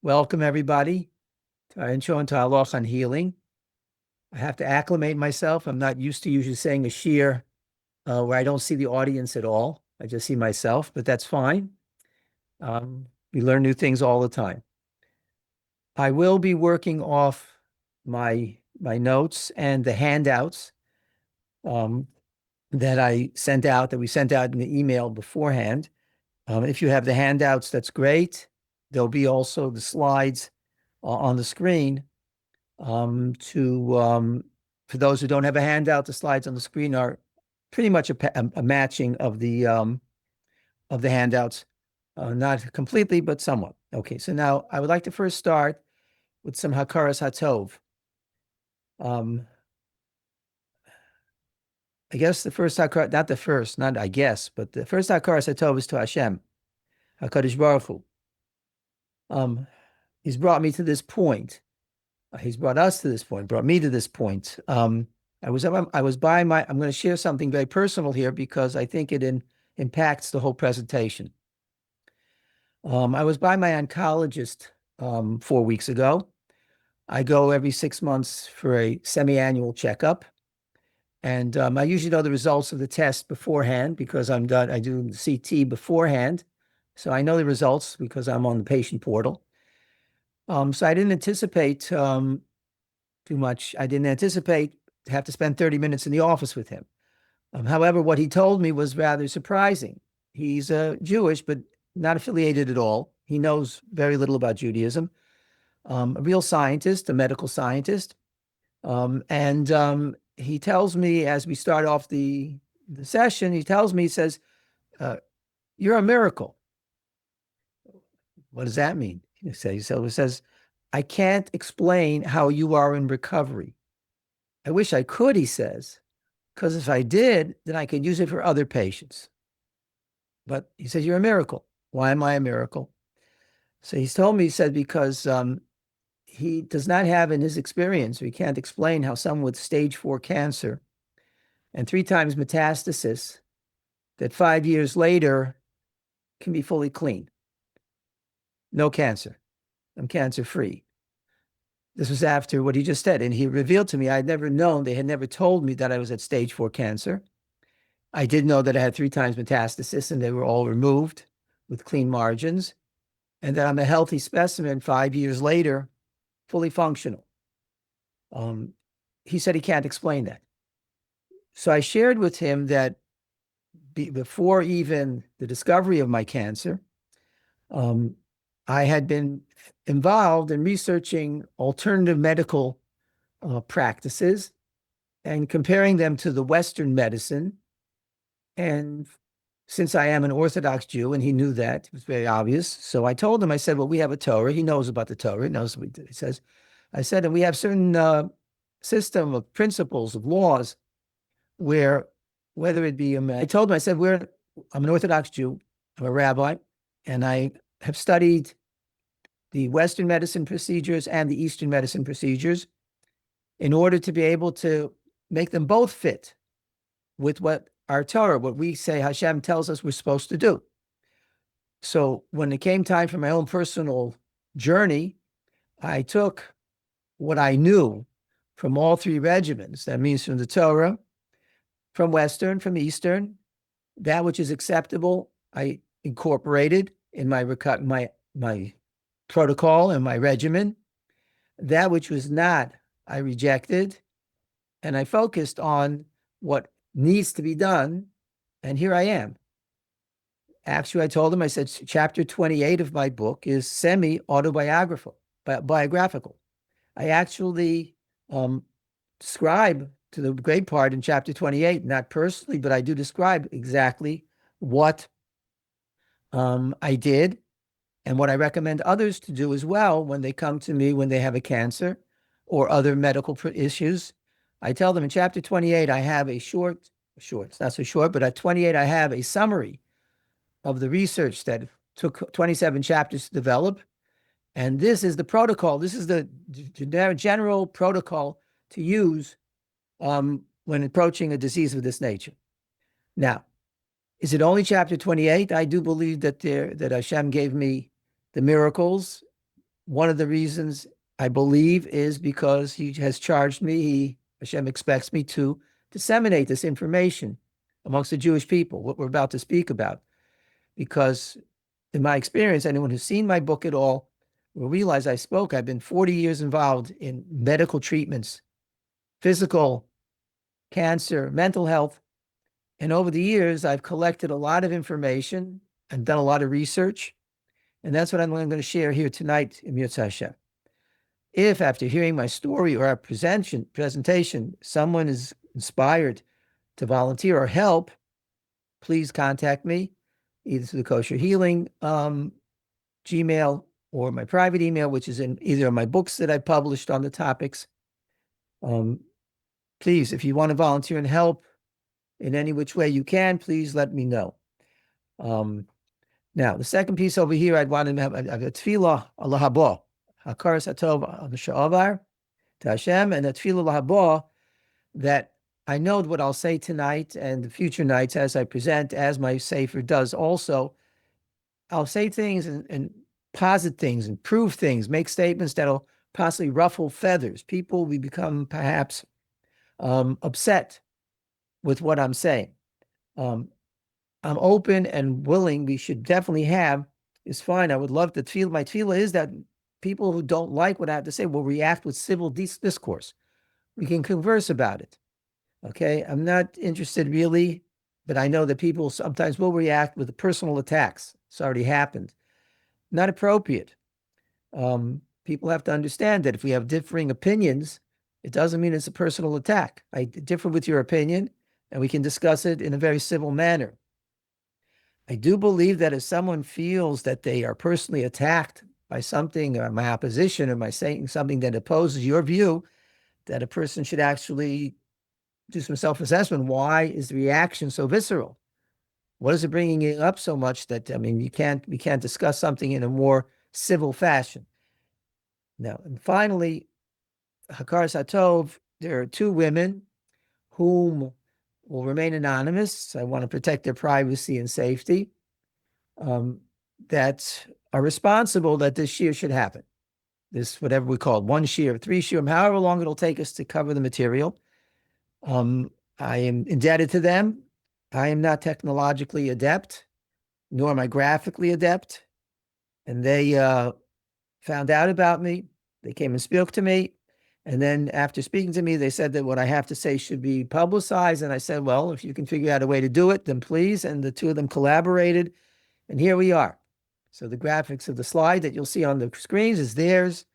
Welcome, everybody, to our intro into Halacha on healing. I have to acclimate myself. I'm not used to usually saying a shiur where I don't see the audience at all. I just see myself, but that's fine. We learn new things all the time. I will be working off my notes and the handouts that we sent out in the email beforehand. If you have the handouts, that's great. There'll be also the slides on the screen. For those who don't have a handout, the slides on the screen are pretty much a matching of the handouts, not completely, but somewhat. Okay, so now I would like to first start with some hakaras hatov. I guess the first hakar, not the first, not I guess, but the first hakaras hatov is to Hashem, Hakadosh Baruch Hu. He's brought me to this point. He's brought us to this point, brought me to this point. I'm going to share something very personal here because I think it impacts the whole presentation. I was by my oncologist 4 weeks ago. I go every 6 months for a semi-annual checkup. And I usually know the results of the test beforehand because I'm done. I do CT beforehand. So I know the results because I'm on the patient portal. So I didn't anticipate too much. I didn't anticipate to have to spend 30 minutes in the office with him. However, what he told me was rather surprising. He's Jewish, but not affiliated at all. He knows very little about Judaism. A real scientist, a medical scientist. And he tells me as we start off the session, he says, you're a miracle. What does that mean? He says, I can't explain how you are in recovery. I wish I could, he says, because if I did, then I could use it for other patients. But he says, you're a miracle. Why am I a miracle? So he's told me, he said, because he does not have in his experience, or he can't explain how someone with stage 4 cancer and 3 times metastasis that 5 years later can be fully clean. No cancer. I'm cancer-free. This was after what he just said. And he revealed to me, I had never known, they had never told me that I was at stage 4 cancer. I did know that I had 3 times metastasis and they were all removed with clean margins. And that I'm a healthy specimen 5 years later, fully functional. He said he can't explain that. So I shared with him that before even the discovery of my cancer, I had been involved in researching alternative medical practices and comparing them to the Western medicine. And since I am an Orthodox Jew, and he knew that, it was very obvious. So I told him, I said, well, we have a Torah. He knows about the Torah. He knows what he says. I said, and we have certain system of principles, of laws, where whether it be, I told him, I said, I'm an Orthodox Jew. I'm a rabbi, and I have studied the Western medicine procedures and the Eastern medicine procedures in order to be able to make them both fit with what our Torah, what we say Hashem tells us we're supposed to do. So when it came time for my own personal journey, I took what I knew from all 3 regimens. That means from the Torah, from Western, from Eastern, that which is acceptable, I incorporated in my protocol and my regimen. That which was not, I rejected, and I focused on what needs to be done, and here I am. Actually, I told him, I said, chapter 28 of my book is semi-autobiographical. I actually describe to the great part in chapter 28, not personally, but I do describe exactly what I did and what I recommend others to do as well when they come to me when they have a cancer or other medical issues. I tell them in chapter 28, I have a short, it's not so short, but at 28, I have a summary of the research that took 27 chapters to develop. And this is the protocol. This is the general protocol to use when approaching a disease of this nature. Now, is it only chapter 28? I do believe that Hashem gave me the miracles One of the reasons I believe is because he has charged me, Hashem expects me to disseminate this information amongst the Jewish people, what we're about to speak about. Because in my experience, anyone who's seen my book at all will realize I've been 40 years involved in medical treatments, physical, cancer, mental health. And over the years, I've collected a lot of information and done a lot of research. And that's what I'm going to share here tonight in Yirtzeh Hashem. If after hearing my story or our presentation, someone is inspired to volunteer or help, please contact me either through the Kosher Healing Gmail or my private email, which is in either of my books that I published on the topics. Please, if you want to volunteer and help in any which way you can, please let me know. Now, the second piece over here, I'd want to have a tefillah Allah haba, hakaras hatov sha'avar to Hashem, and a tefillah Allah haba that I know what I'll say tonight and the future nights as I present, as my sefer does also. I'll say things and posit things and prove things, make statements that'll possibly ruffle feathers. People will become perhaps upset with what I'm saying. I'm open and willing. We should definitely have, is fine. I would love to feel, my tefillah is that people who don't like what I have to say will react with civil discourse. We can converse about it. Okay. I'm not interested really, but I know that people sometimes will react with personal attacks. It's already happened. Not appropriate. People have to understand that if we have differing opinions, it doesn't mean it's a personal attack. I differ with your opinion and we can discuss it in a very civil manner. I do believe that if someone feels that they are personally attacked by something or my opposition or my saying something that opposes your view, that a person should actually do some self-assessment. Why is the reaction so visceral? What is it bringing it up so much that, we can't discuss something in a more civil fashion. Now, and finally, Hakaras Hatov, there are two women whom will remain anonymous. I want to protect their privacy and safety, that are responsible that this shiur should happen. This, whatever we call it, 1 shiur, 3 shiurim, however long it'll take us to cover the material. I am indebted to them. I am not technologically adept, nor am I graphically adept. And they found out about me. They came and spoke to me. And then after speaking to me, they said that what I have to say should be publicized. And I said, well, if you can figure out a way to do it, then please. And the two of them collaborated. And here we are. So the graphics of the slide that you'll see on the screens is theirs.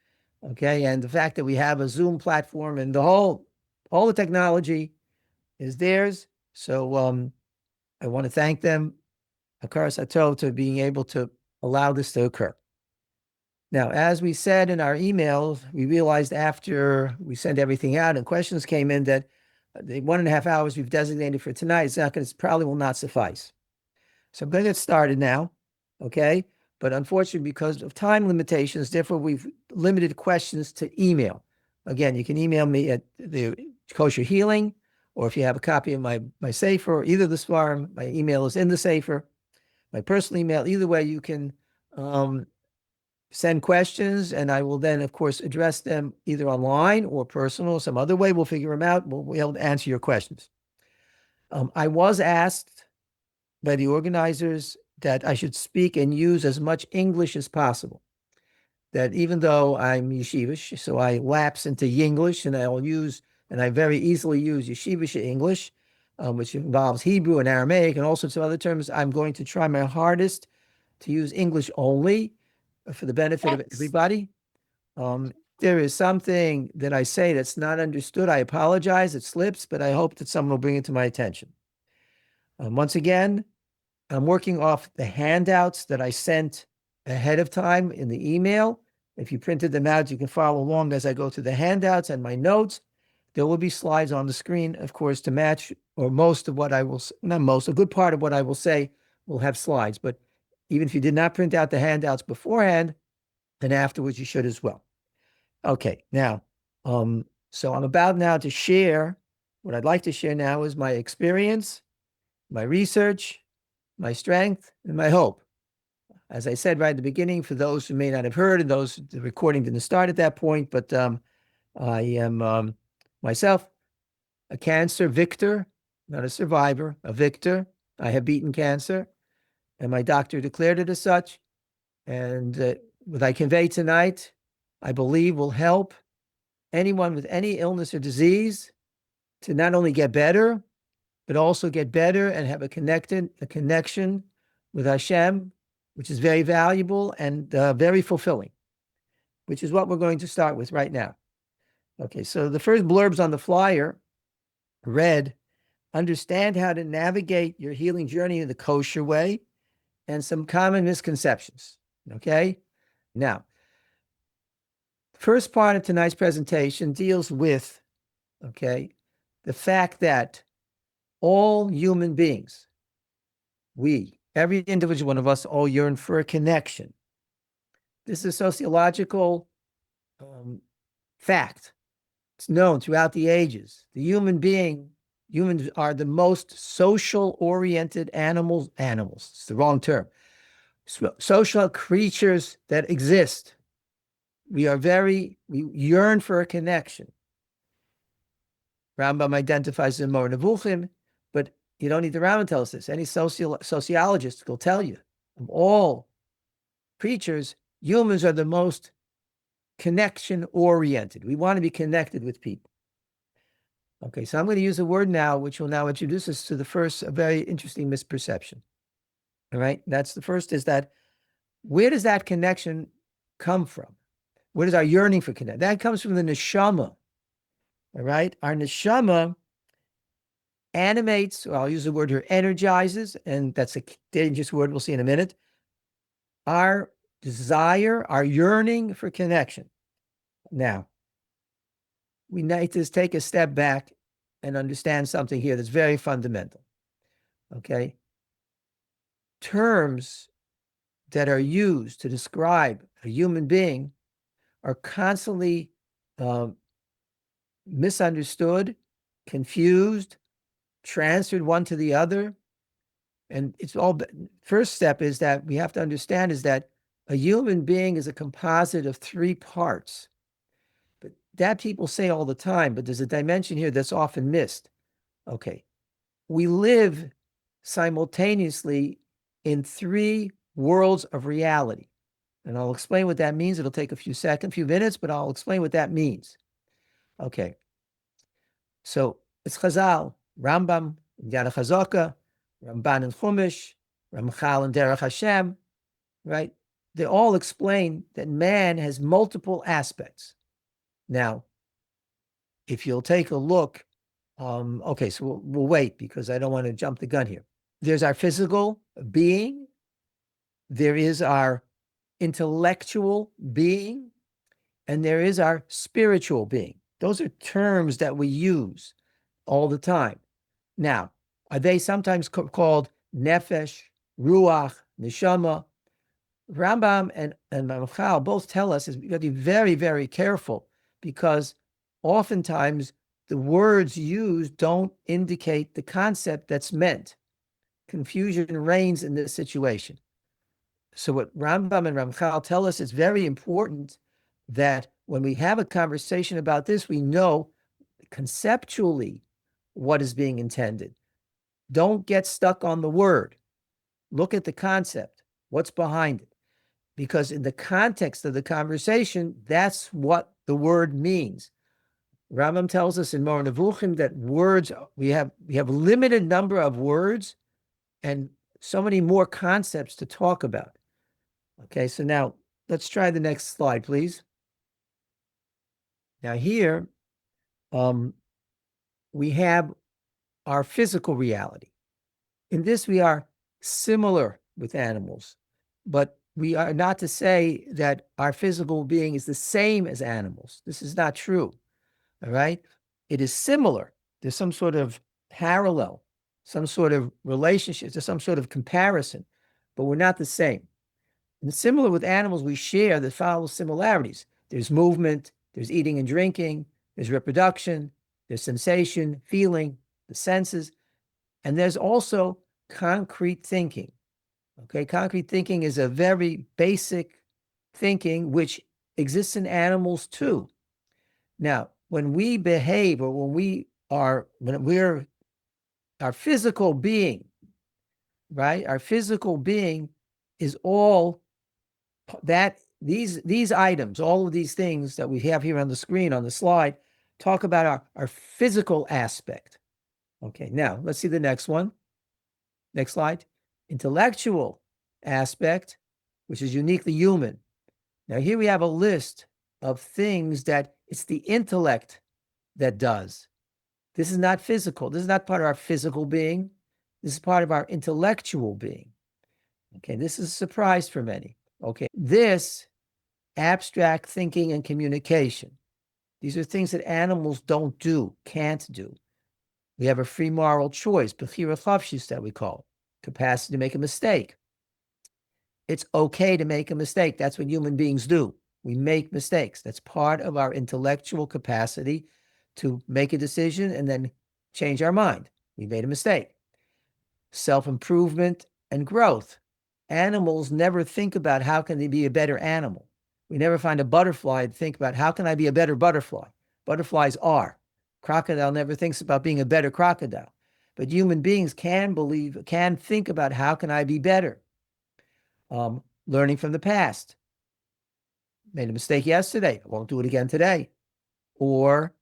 Okay. And the fact that we have a Zoom platform and all the technology is theirs. So I want to thank them, Hakaras Hatov, to being able to allow this to occur. Now, as we said in our emails, we realized after we sent everything out and questions came in that the 1.5 hours we've designated for tonight probably will not suffice. So I'm going to get started now, okay? But unfortunately, because of time limitations, therefore we've limited questions to email. Again, you can email me at the Kosher Healing, or if you have a copy of my sefer, either the Svarim, my email is in the sefer, my personal email, either way you can send questions, and I will then, of course, address them either online or personal, some other way. We'll figure them out. We'll be able to answer your questions. I was asked by the organizers that I should speak and use as much English as possible. That even though I'm yeshivish, so I lapse into Yinglish, and I very easily use yeshivish English, which involves Hebrew and Aramaic and all sorts of other terms. I'm going to try my hardest to use English only for the benefit of everybody. There is something that I say that's not understood. I apologize. It slips, but I hope that someone will bring it to my attention. Once again, I'm working off the handouts that I sent ahead of time in the email. If you printed them out, you can follow along as I go through the handouts and my notes. There will be slides on the screen, of course, to match, or most of what I will, not most, a good part of what I will say will have slides. But even if you did not print out the handouts beforehand, then afterwards you should as well. Okay, now, so I'm about now to share, what I'd like to share now is my experience, my research, my strength, and my hope. as I said right at the beginning, for those who may not have heard and those, the recording didn't start at that point, but I am myself a cancer victor, not a survivor, a victor. I have beaten cancer, and my doctor declared it as such. And what I convey tonight, I believe will help anyone with any illness or disease to not only get better, but also get better and have a connection with Hashem, which is very valuable and very fulfilling, which is what we're going to start with right now. Okay, so the first blurbs on the flyer read, understand how to navigate your healing journey in the kosher way and some common misconceptions. Okay, now, first part of tonight's presentation deals with, okay, the fact that all human beings, every individual one of us, all yearn for a connection. This is a sociological fact. It's known throughout the ages. Humans are the most social-oriented animals. It's the wrong term. Social creatures that exist. We yearn for a connection. Rambam identifies in more Nevuchim, but you don't need the Rambam to tell us this. Any sociologist will tell you, of all creatures, humans are the most connection-oriented. We want to be connected with people. Okay, so I'm going to use a word now, which will now introduce us to the first, a very interesting misperception. All right, that's the first, is that where does that connection come from? Where does our yearning for connection? That comes from the neshama. All right, our neshama animates, or I'll use the word here, energizes, and that's a dangerous word we'll see in a minute, our desire, our yearning for connection. Now, we need to take a step back and understand something here that's very fundamental. Okay? Terms that are used to describe a human being are constantly misunderstood, confused, transferred one to the other. And it's all, first step is that we have to understand is that a human being is a composite of three parts. But that people say all the time, but there's a dimension here that's often missed. Okay. We live simultaneously in three worlds of reality. And I'll explain what that means. It'll take a few minutes, but I'll explain what that means. Okay. So it's Chazal, Rambam, Yad Chazaka, Ramban and Chumash, Ramchal and Derech Hashem, right? They all explain that man has multiple aspects. Now, if you'll take a look, okay, so we'll wait because I don't want to jump the gun here. There's our physical being. There is our intellectual being, and there is our spiritual being. Those are terms that we use all the time. Now, are they sometimes called nefesh, ruach, neshama? Rambam and Ramchal both tell us is we got to be very, very careful because oftentimes the words used don't indicate the concept that's meant. Confusion reigns in this situation. So what Rambam and Ramchal tell us is very important that when we have a conversation about this, we know conceptually what is being intended. Don't get stuck on the word. Look at the concept. What's behind it? Because in the context of the conversation, that's what the word means. Rambam tells us in Moreh Nevuchim that words, we have limited number of words and so many more concepts to talk about. Okay, so now let's try the next slide, please. Now here, we have our physical reality. In this, we are similar with animals, but we are not to say that our physical being is the same as animals. This is not true, all right? It is similar. There's some sort of parallel, some sort of relationship, there's some sort of comparison, but we're not the same. And similar with animals, we share the following similarities. There's movement, there's eating and drinking, there's reproduction, there's sensation, feeling, the senses, and there's also concrete thinking. Okay, concrete thinking is a very basic thinking which exists in animals too. Now, when we behave or when we're our physical being, right? Our physical being is all that these items, all of these things that we have here on the screen, on the slide, talk about our physical aspect. Okay, now let's see the next one. Next slide. Intellectual aspect, which is uniquely human. Now, here we have a list of things that it's the intellect that does. This is not physical. This is not part of our physical being. This is part of our intellectual being. Okay, this is a surprise for many. Okay, this abstract thinking and communication. These are things that animals don't do, can't do. We have a free moral choice, bechira chavshis that we call it, capacity to make a mistake. It's okay to make a mistake. That's what human beings do. We make mistakes. That's part of our intellectual capacity to make a decision and then change our mind. We made a mistake. Self-improvement and growth. Animals never think about how can they be a better animal. We never find a butterfly and think about how can I be a better butterfly. Butterflies are. Crocodile never thinks about being a better crocodile. But human beings can think about how can I be better. Learning from the past. Made a mistake yesterday. I won't do it again today. Or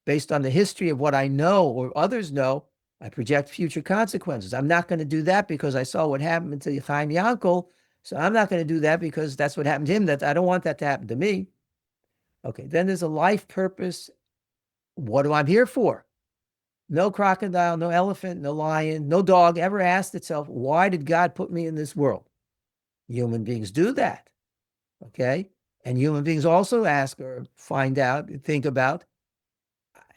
based on the history of what I know or others know, I project future consequences. I'm not going to do that because I saw what happened to Chaim Yankel. So I'm not going to do that because that's what happened to him. That I don't want that to happen to me. Okay, then there's a life purpose. What am I here for? No crocodile, no elephant, no lion, no dog ever asked itself, why did God put me in this world? Human beings do that. Okay. And human beings also ask or find out, think about,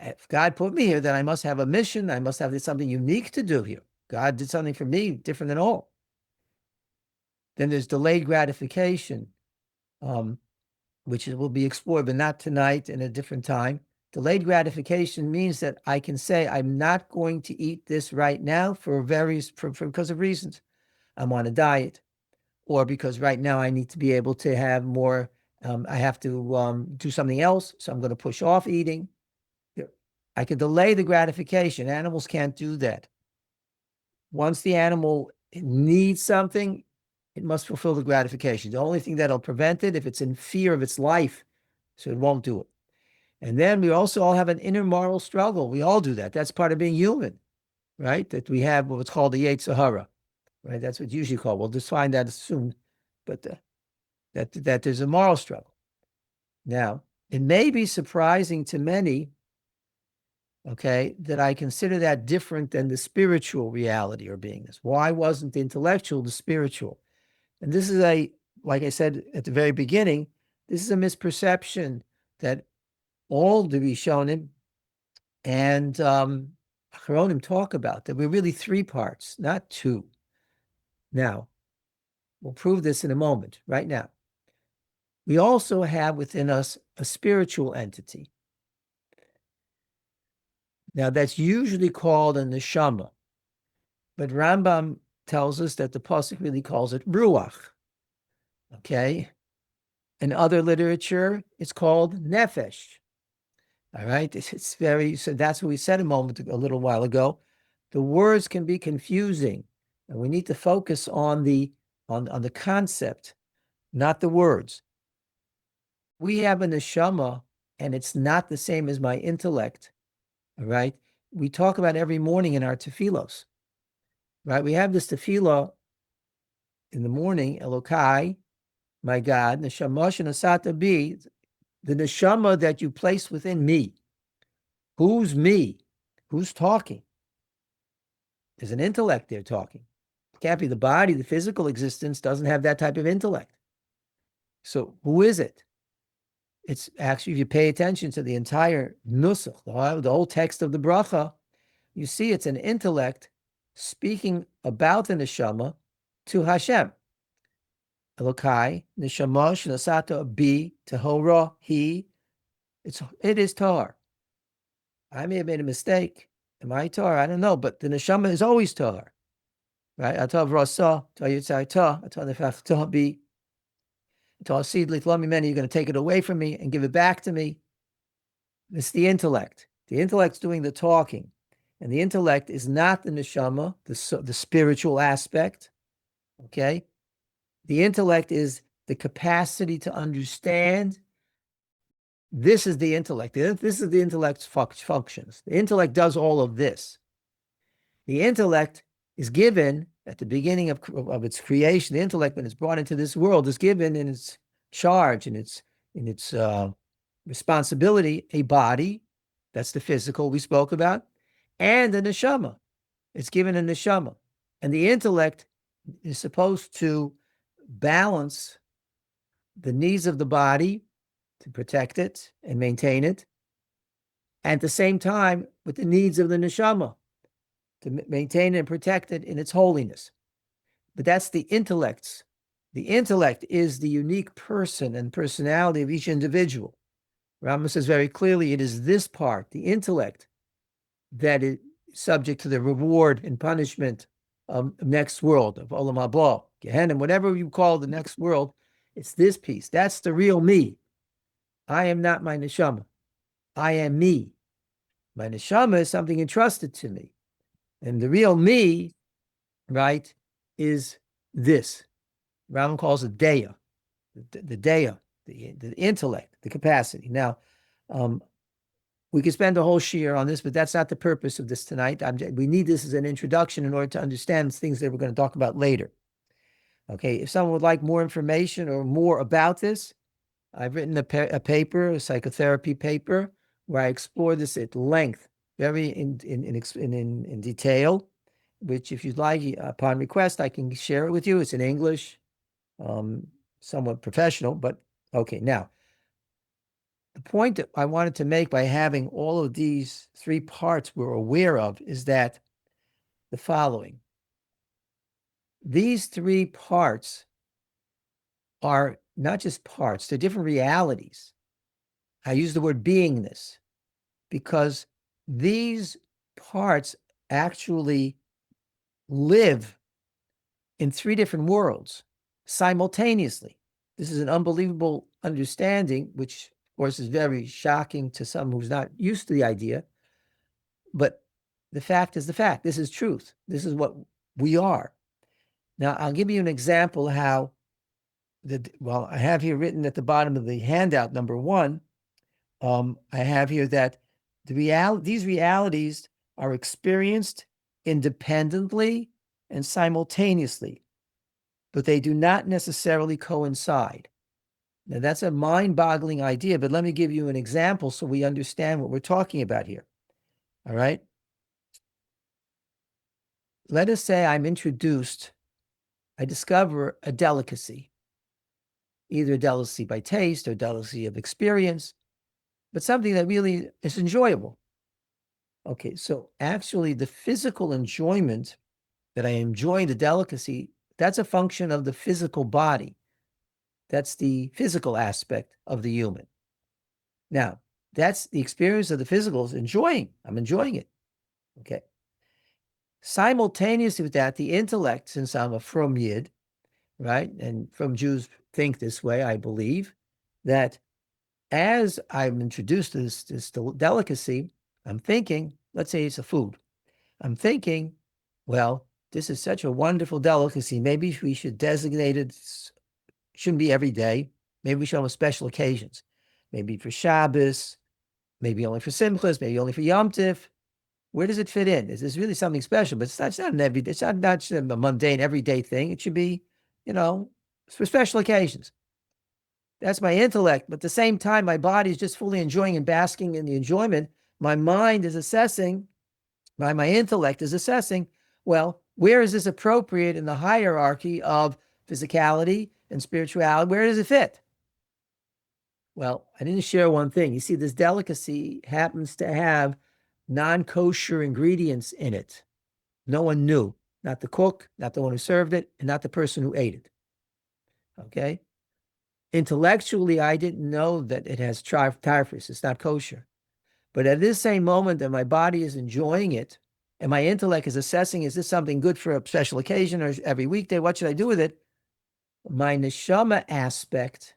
if God put me here, then I must have a mission. I must have something unique to do here. God did something for me different than all. Then there's delayed gratification, which will be explored, but not tonight, in a different time. Delayed gratification means that I can say, I'm not going to eat this right now because of reasons. I'm on a diet, or because right now I need to be able to have more, I have to do something else, so I'm going to push off eating. I can delay the gratification. Animals can't do that. Once the animal needs something, it must fulfill the gratification. The only thing that'll prevent it, if it's in fear of its life, so it won't do it. And then we also all have an inner moral struggle. We all do that. That's part of being human, right? That we have what's called the Yetzer Hara, right? That's what's usually called. We'll define that soon, but that there's a moral struggle. Now, it may be surprising to many, okay, that I consider that different than the spiritual reality or beingness. Why wasn't the intellectual the spiritual? And this is like I said at the very beginning, this is a misperception that all the Rishonim and Achronim talk about, that we're really three parts, not two. Now, we'll prove this in a moment. Right now, we also have within us a spiritual entity. Now, that's usually called a neshama, but Rambam tells us that the pasuk really calls it ruach. Okay, in other literature, it's called nefesh. All right, it's very, so that's what we said a little while ago. The words can be confusing, and we need to focus on the concept, not the words. We have a neshama, and it's not the same as my intellect. All right, we talk about every morning in our tefillos. Right, we have this tefillah in the morning, Elokai, my God, neshama shenasata bi, the neshama that you place within me. Who's me? Who's talking? There's an intellect there talking. It can't be the body. The physical existence doesn't have that type of intellect. So who is it? It's actually, if you pay attention to the entire nusach, the whole text of the bracha, you see it's an intellect speaking about the neshama to Hashem. Elokai, neshama shenasata bi tehora he. It is tar. I may have made a mistake. Am I tar? I don't know, but the neshama is always tar. right? Atah v'rasa, atah yitzaytah, atah nefachta bi, atah asid li many. You're going to take it away from me and give it back to me. It's the intellect. The intellect's doing the talking. And the intellect is not the neshama, the spiritual aspect, okay? The intellect is the capacity to understand. This is the intellect. This is the intellect's functions. The intellect does all of this. The intellect is given at the beginning of its creation. The intellect, when it's brought into this world, is given in its charge, in its responsibility, a body. That's the physical we spoke about, and a neshama. It's given a neshama. And the intellect is supposed to balance the needs of the body to protect it and maintain it, and at the same time with the needs of the neshama to maintain and protect it in its holiness. But that's the intellect's. The intellect is the unique person and personality of each individual. Rambam says very clearly, it is this part, the intellect, that is subject to the reward and punishment of next world, of Olam Haba, Gehenna, whatever you call the next world. It's this piece. That's the real me. I am not my neshama. I am me. My neshama is something entrusted to me. And the real me, right, is this. Rambam calls it Deya, the Deya, the intellect, the capacity. Now, we could spend a whole shiur on this, but that's not the purpose of this tonight. We need this as an introduction in order to understand things that we're going to talk about later. Okay, if someone would like more information or more about this, I've written a paper, a psychotherapy paper, where I explore this at length, very in detail, which if you'd like, upon request, I can share it with you. It's in English, somewhat professional, but okay. Now, the point that I wanted to make by having all of these three parts we're aware of is that the following. These three parts are not just parts, they're different realities. I use the word beingness because these parts actually live in three different worlds simultaneously. This is an unbelievable understanding, which of course is very shocking to someone who's not used to the idea. But the fact is the fact. This is truth. This is what we are. Now, I'll give you an example how, I have here written at the bottom of the handout, number one, I have here that these realities are experienced independently and simultaneously, but they do not necessarily coincide. Now, that's a mind-boggling idea, but let me give you an example so we understand what we're talking about here. All right? Let us say I discover a delicacy, either a delicacy by taste or delicacy of experience, but something that really is enjoyable. Okay, so actually the physical enjoyment that I enjoy the delicacy, that's a function of the physical body. That's the physical aspect of the human. Now, that's the experience of the physical is enjoying. I'm enjoying it. Okay. Simultaneously with that, the intellect, since I'm a from Yid, right? And from Jews think this way, I believe, that as I'm introduced to this delicacy, I'm thinking, let's say it's a food. I'm thinking, well, this is such a wonderful delicacy. Maybe we should designate it. Shouldn't be every day. Maybe we should have special occasions. Maybe for Shabbos, maybe only for Simchas, maybe only for Yom Tif. Where does it fit in? Is this really something special? But it's not an everyday, it's not a mundane everyday thing. It should be, for special occasions. That's my intellect. But at the same time, my body is just fully enjoying and basking in the enjoyment. My mind is assessing, my intellect is assessing, well, where is this appropriate in the hierarchy of physicality and spirituality? Where does it fit? Well, I didn't share one thing. You see, this delicacy happens to have non-kosher ingredients in it. No one knew, not the cook, not the one who served it, and not the person who ate it. Okay? Intellectually, I didn't know that it has typhus. It's not kosher. But at this same moment that my body is enjoying it and my intellect is assessing, is this something good for a special occasion or every weekday? What should I do with it? My neshama aspect,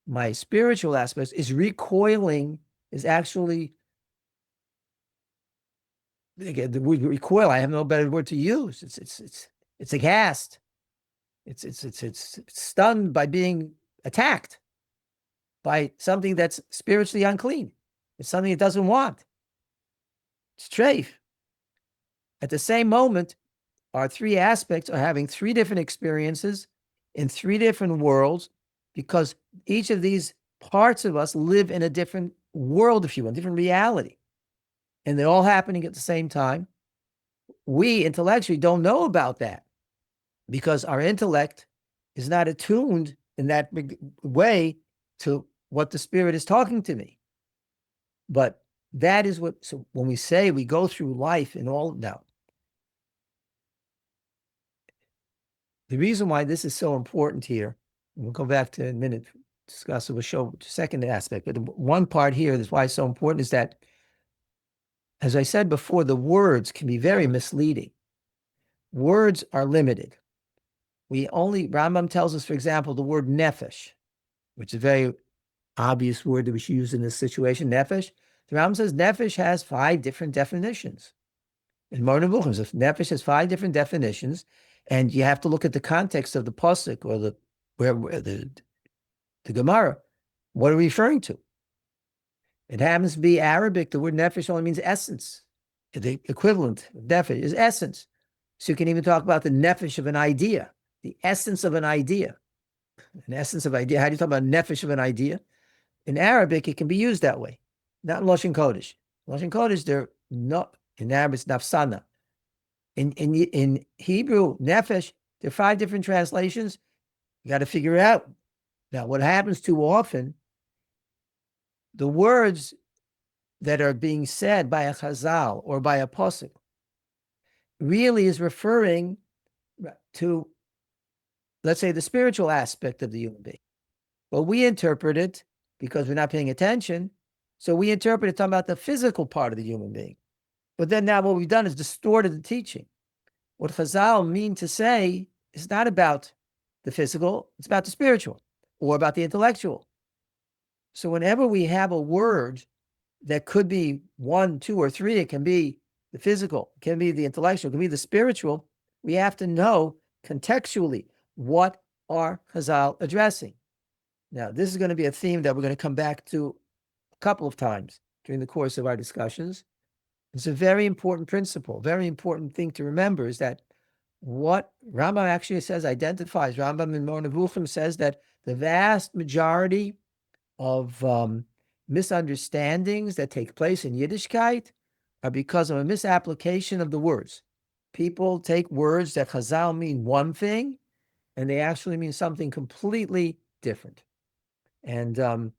my spiritual aspect is recoiling, is actually, again, the word recoil, I have no better word to use. It's aghast. It's stunned by being attacked by something that's spiritually unclean. It's something it doesn't want. It's treif. At the same moment, our three aspects are having three different experiences in three different worlds, because each of these parts of us live in a different world, if you will, a different reality. And they're all happening at the same time. We intellectually don't know about that because our intellect is not attuned in that way to what the spirit is talking to me. But that is what, so when we say we go through life in all, now, the reason why this is so important here, and we'll go back to in a minute, discuss it, we'll show the second aspect, but the one part here that's why it's so important is that, as I said before, the words can be very misleading. Words are limited. Rambam tells us, for example, the word nefesh, which is a very obvious word that we should use in this situation, nefesh. The Rambam says nefesh has 5 different definitions. In Moreh Nevuchim, if nefesh has 5 different definitions, and you have to look at the context of the pasuk or the Gemara, what are we referring to? It happens to be Arabic. The word nefesh only means essence. The equivalent of nefesh is essence. So you can even talk about the nefesh of an idea, the essence of an idea. An essence of idea. How do you talk about nefesh of an idea? In Arabic, it can be used that way. Not in Lashon Kodesh. Lashon Kodesh, they're not, in Arabic, it's nafsana. In Hebrew, nefesh, there are 5 different translations. You got to figure it out. Now, what happens too often, the words that are being said by a chazal or by a pasuk really is referring to, let's say, the spiritual aspect of the human being. But we interpret it, because we're not paying attention, so we interpret it talking about the physical part of the human being. But then now what we've done is distorted the teaching. What chazal mean to say is not about the physical, it's about the spiritual or about the intellectual. So whenever we have a word that could be 1, 2, or 3, it can be the physical, it can be the intellectual, it can be the spiritual, we have to know contextually what are chazal addressing. Now, this is going to be a theme that we're going to come back to a couple of times during the course of our discussions. It's a very important principle, very important thing to remember is that what Rambam actually says, identifies, Rambam in Moreh Nevuchim says that the vast majority of misunderstandings that take place in Yiddishkeit are because of a misapplication of the words. People take words that Chazal mean one thing, and they actually mean something completely different. And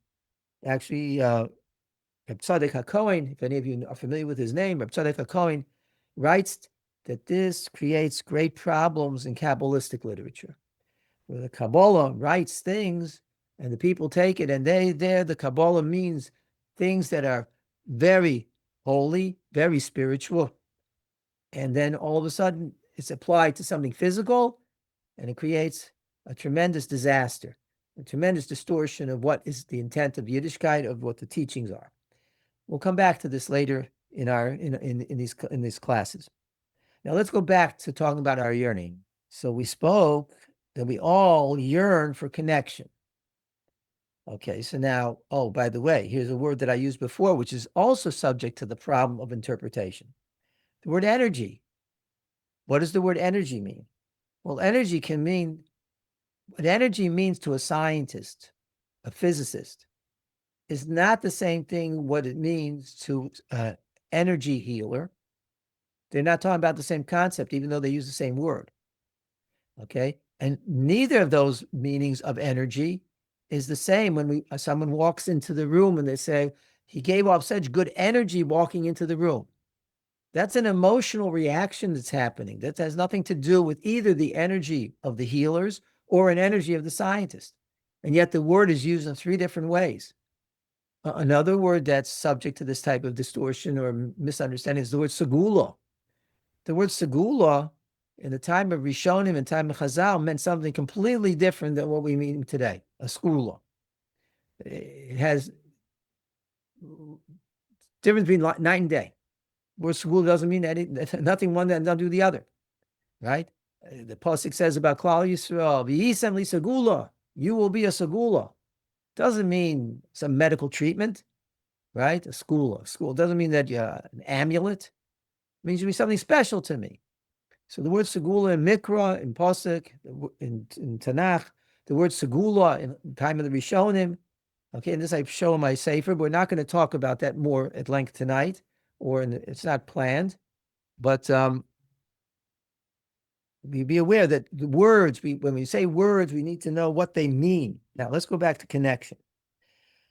actually, Reb Tzadok HaKohen, if any of you are familiar with his name, Reb Tzadok HaKohen writes that this creates great problems in Kabbalistic literature, where the Kabbalah writes things and the people take it, and the Kabbalah means things that are very holy, very spiritual. And then all of a sudden it's applied to something physical, and it creates a tremendous disaster, a tremendous distortion of what is the intent of Yiddishkeit, of what the teachings are. We'll come back to this later in these classes. Now let's go back to talking about our yearning. So we spoke that we all yearn for connection. Okay, so now, oh, by the way, here's a word that I used before, which is also subject to the problem of interpretation. The word energy. What does the word energy mean? Well, energy can mean, what energy means to a scientist, a physicist, is not the same thing what it means to an energy healer. They're not talking about the same concept, even though they use the same word. Okay, and neither of those meanings of energy is the same when someone walks into the room and they say, he gave off such good energy walking into the room. That's an emotional reaction that's happening. That has nothing to do with either the energy of the healers or an energy of the scientist. And yet the word is used in 3 different ways. Another word that's subject to this type of distortion or misunderstanding is the word segula. The word segula in the time of Rishonim and time of Chazal meant something completely different than what we mean today, a segula. It has difference between night and day. Word segula doesn't mean nothing one that doesn't do the other, right? The pasuk says about Klal Yisrael, "V'yisem li segula," you will be a segula. Doesn't mean some medical treatment, right? A school doesn't mean that you're an amulet. It means you'll be something special to me. So the word segula in Mikra, in Pasuk, in Tanakh, the word segula in time of the Rishonim. Okay, and this I show in my Sefer, but we're not going to talk about that more at length tonight, it's not planned. But be aware that the words, when we say words, we need to know what they mean. Now, let's go back to connection.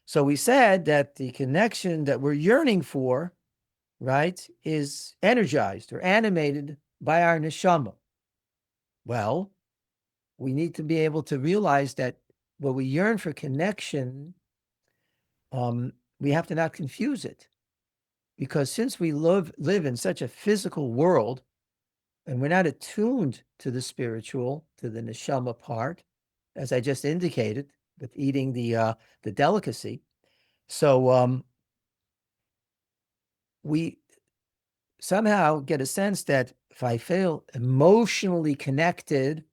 So we said that the connection that we're yearning for, right, is energized or animated by our neshama. Well, we need to be able to realize that when we yearn for connection, we have to not confuse it. Because since we live in such a physical world, and we're not attuned to the spiritual, to the neshama part, as I just indicated, with eating the delicacy. So we somehow get a sense that if I feel emotionally connected,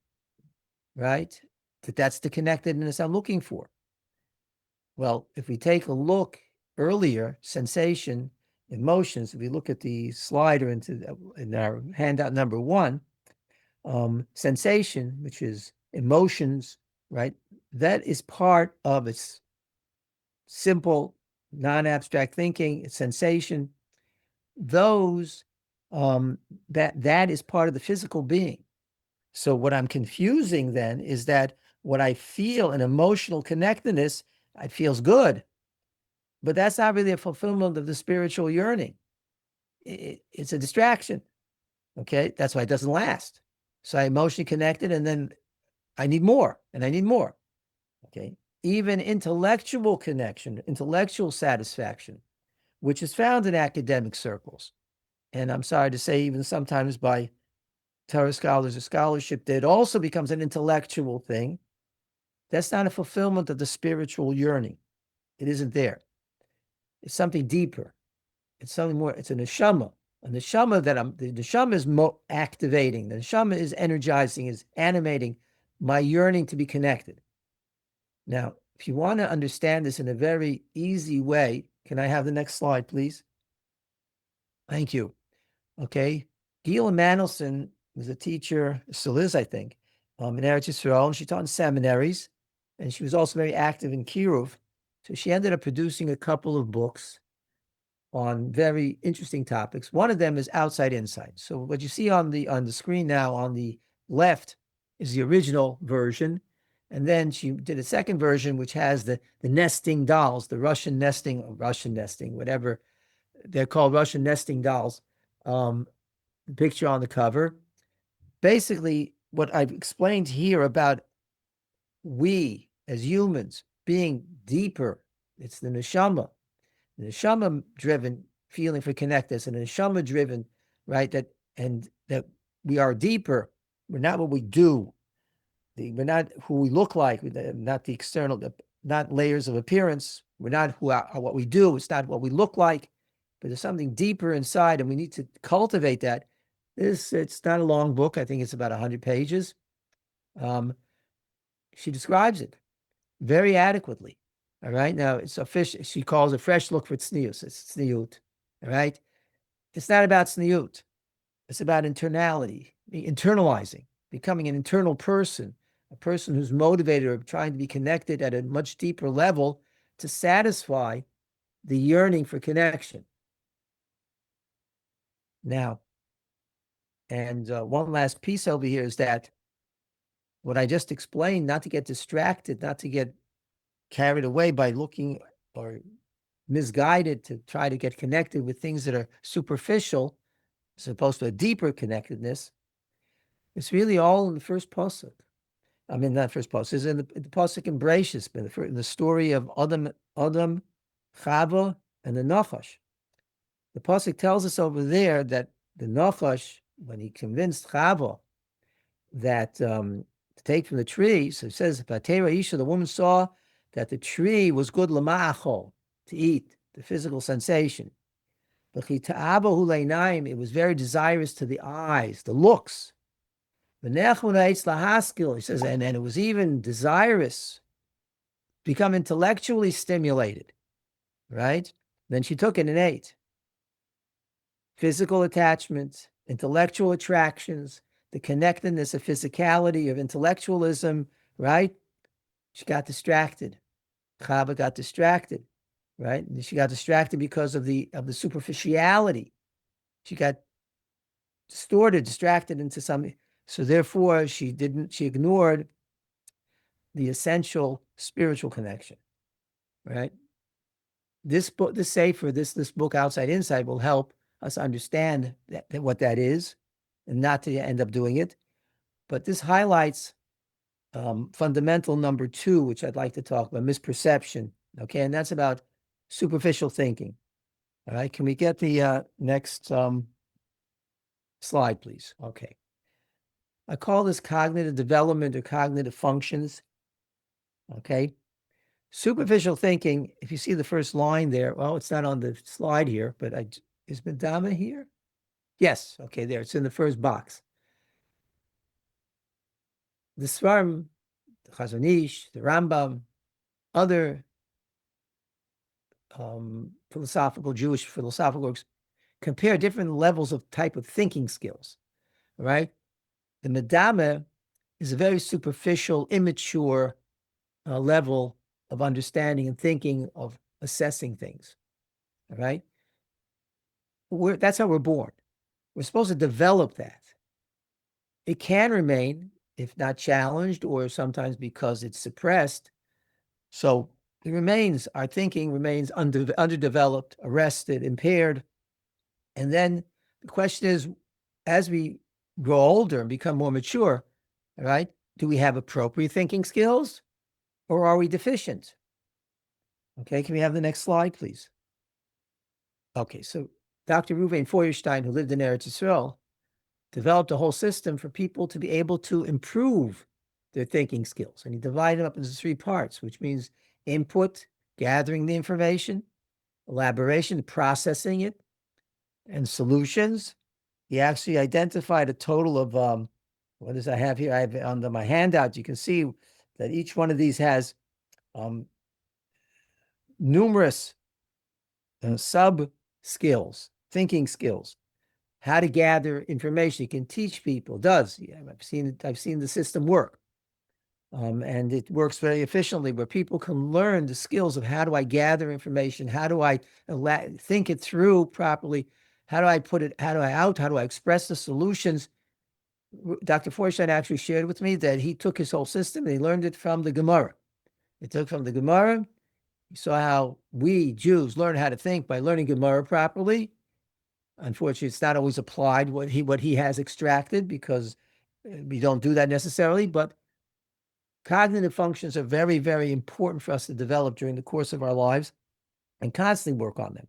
right, that's the connectedness I'm looking for. Well, if we take a look earlier, sensation, emotions, if we look at the slider in our handout number 1, sensation, which is emotions, right, that is part of its simple, non-abstract thinking, it's sensation. Those, that is part of the physical being. So what I'm confusing then is that what I feel an emotional connectedness, it feels good, but that's not really a fulfillment of the spiritual yearning. It's a distraction. Okay, that's why it doesn't last. So I emotionally connected, and then I need more, and I need more. Okay, even intellectual connection, intellectual satisfaction, which is found in academic circles, and I'm sorry to say, even sometimes by Torah scholars or scholarship, that also becomes an intellectual thing. That's not a fulfillment of the spiritual yearning. It isn't there. It's something deeper. It's something more. It's a neshama. A neshama the neshama is activating. The neshama is energizing, is animating my yearning to be connected. Now, if you want to understand this in a very easy way, can I have the next slide, please? Thank you. Okay. Gila Mandelson was a teacher, still is, I think, in Eretz Yisrael, and she taught in seminaries, and she was also very active in Kiruv. So she ended up producing a couple of books on very interesting topics. One of them is Outside Inside. So what you see on the screen now on the left is the original version. And then she did a second version, which has the nesting dolls, the Russian nesting, whatever they're called, Russian nesting dolls. The picture on the cover. Basically, what I've explained here about we as humans being deeper, it's the neshama driven feeling for connectedness, and a neshama driven, right? That we are deeper. We're not what we do. We're not who we look like. Not the external, not layers of appearance. We're not what we do. It's not what we look like. But there's something deeper inside, and we need to cultivate that. It's not a long book. I think it's about 100 pages. She describes it very adequately. All right. Now it's a fish. She calls a fresh look for tznius. It's tzniut. All right. It's not about tzniut. It's about internality, internalizing, becoming an internal person, a person who's motivated or trying to be connected at a much deeper level to satisfy the yearning for connection. Now, and one last piece over here is that what I just explained, not to get distracted, not to get carried away by looking or misguided to try to get connected with things that are superficial, as opposed to a deeper connectedness. It's really all in the first pasuk. I mean, not first pasuk. It's in the pasuk in Bereshis, in the story of Adam, Chava, and the Nachash. The pasuk tells us over there that the Nachash, when he convinced Chava that to take from the tree, so it says, Vatera Isha, the woman saw that the tree was good lamachol, to eat, the physical sensation. It was very desirous to the eyes, the looks. He says, and it was even desirous, become intellectually stimulated, right? Then she took it and ate. Physical attachments, intellectual attractions, the connectedness of physicality, of intellectualism, right? She got distracted. Chava got distracted, right? And she got distracted because of the superficiality. She got distorted, distracted into something. So therefore, she ignored the essential spiritual connection, right? This book, this book, Outside Inside, will help us understand that what that is, and not to end up doing it. But this highlights fundamental number 2, which I'd like to talk about, misperception. Okay, and that's about superficial thinking. All right, can we get the next slide, please? Okay. I call this cognitive development or cognitive functions. Okay. Superficial thinking, if you see the first line there, well, it's not on the slide here, but is Madama here? Yes. Okay, there. It's in the first box. The Svarim, the Chazon Ish, the Rambam, other Jewish philosophical works compare different levels of type of thinking skills, right? The Madama is a very superficial, immature level of understanding and thinking, of assessing things, all right? That's how we're born. We're supposed to develop that. It can remain, if not challenged, or sometimes because it's suppressed. So our thinking remains underdeveloped, arrested, impaired. And then the question is, as we grow older and become more mature, all right, do we have appropriate thinking skills, or are we deficient? Okay, can we have the next slide, please? Okay, so Dr. Reuven Feuerstein, who lived in Eretz Yisrael, developed a whole system for people to be able to improve their thinking skills. And he divided them up into 3 parts, which means input, gathering the information, elaboration, processing it, and solutions. He actually identified a total of, what does I have here? I have under my handout, you can see that each one of these has numerous sub skills, thinking skills, how to gather information. You can teach people. Does. Yeah, I've seen the system work. And it works very efficiently, where people can learn the skills of how do I gather information? How do I think it through properly? How do I put it? How do I express the solutions? Dr. Feuerstein actually shared with me that he took his whole system and he learned it from the Gemara. He took from the Gemara. He saw how we Jews learn how to think by learning Gemara properly. Unfortunately, it's not always applied what he has extracted, because we don't do that necessarily. But cognitive functions are very, very important for us to develop during the course of our lives and constantly work on them.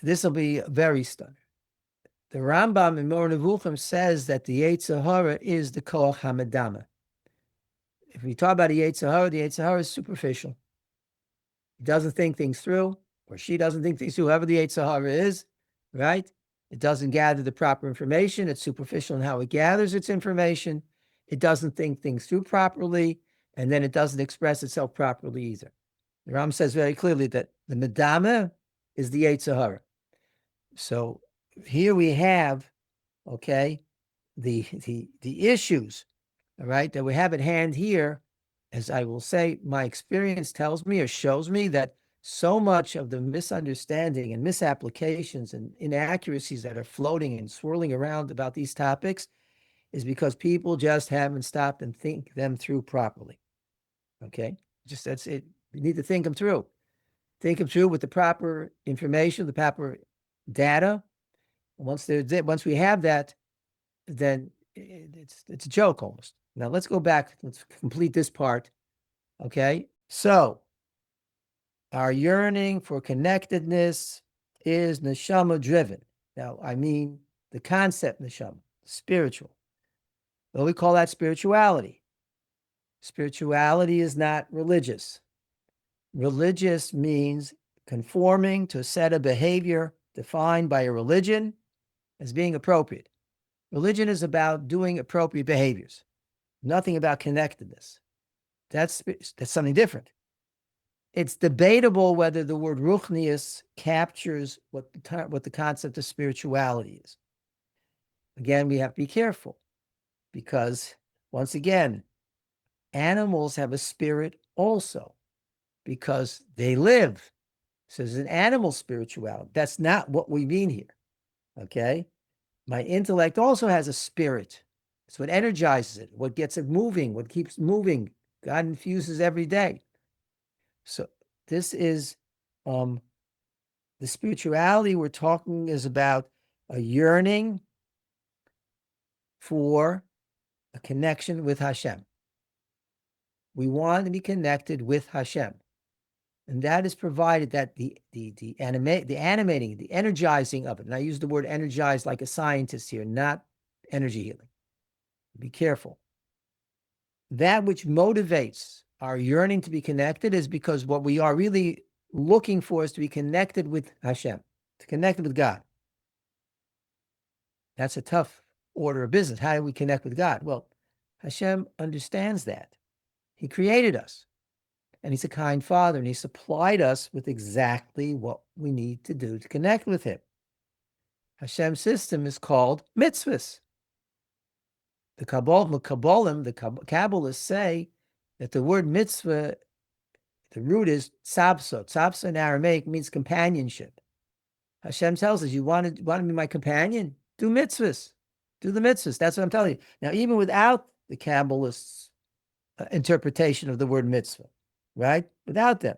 This will be very stunning. The Rambam in Moreh Nevuchim says that the Yetzer Hara is the Koach HaMadama. If we talk about the Yetzer Hara is superficial. He doesn't think things through, or she doesn't think things through, whoever the Yetzer Hara is, right? It doesn't gather the proper information. It's superficial in how it gathers its information. It doesn't think things through properly, and then it doesn't express itself properly either. The Ram says very clearly that the Madama is the Yetzer Hara. So here we have, okay, the issues, all right, that we have at hand here. As I will say, my experience tells me or shows me that so much of the misunderstanding and misapplications and inaccuracies that are floating and swirling around about these topics is because people just haven't stopped and think them through properly. Okay, just that's it. We need to think them through. Think them through with the proper information, the proper data. Once we have that, then it's a joke almost. Now let's go back. Let's complete this part. Okay, so our yearning for connectedness is neshama driven. Now, I mean the concept neshama, spiritual. Well, we call that spirituality. Spirituality is not religious. Religious means conforming to a set of behavior defined by a religion as being appropriate. Religion is about doing appropriate behaviors, nothing about connectedness. That's something different. It's debatable whether the word ruchnius captures what the concept of spirituality is. Again, we have to be careful because, once again, animals have a spirit also because they live. So there's an animal spirituality. That's not what we mean here, okay? My intellect also has a spirit. It's what energizes it, what gets it moving, what keeps moving. God infuses every day. So this is the spirituality we're talking is about a yearning for a connection with Hashem. We want to be connected with Hashem. And that is provided that the animating, the energizing of it, and I use the word energize like a scientist here, not energy healing. Be careful. That which motivates our yearning to be connected is because what we are really looking for is to be connected with Hashem, to connect with God. That's a tough order of business. How do we connect with God? Well, Hashem understands that. He created us, and he's a kind father, and he supplied us with exactly what we need to do to connect with him. Hashem's system is called mitzvahs. The Kabbalists say that the word mitzvah, the root is tzabsa. Tzabsa in Aramaic means companionship. Hashem tells us, you want to be my companion? Do mitzvahs. Do the mitzvahs. That's what I'm telling you. Now, even without the Kabbalists' interpretation of the word mitzvah, right? Without them,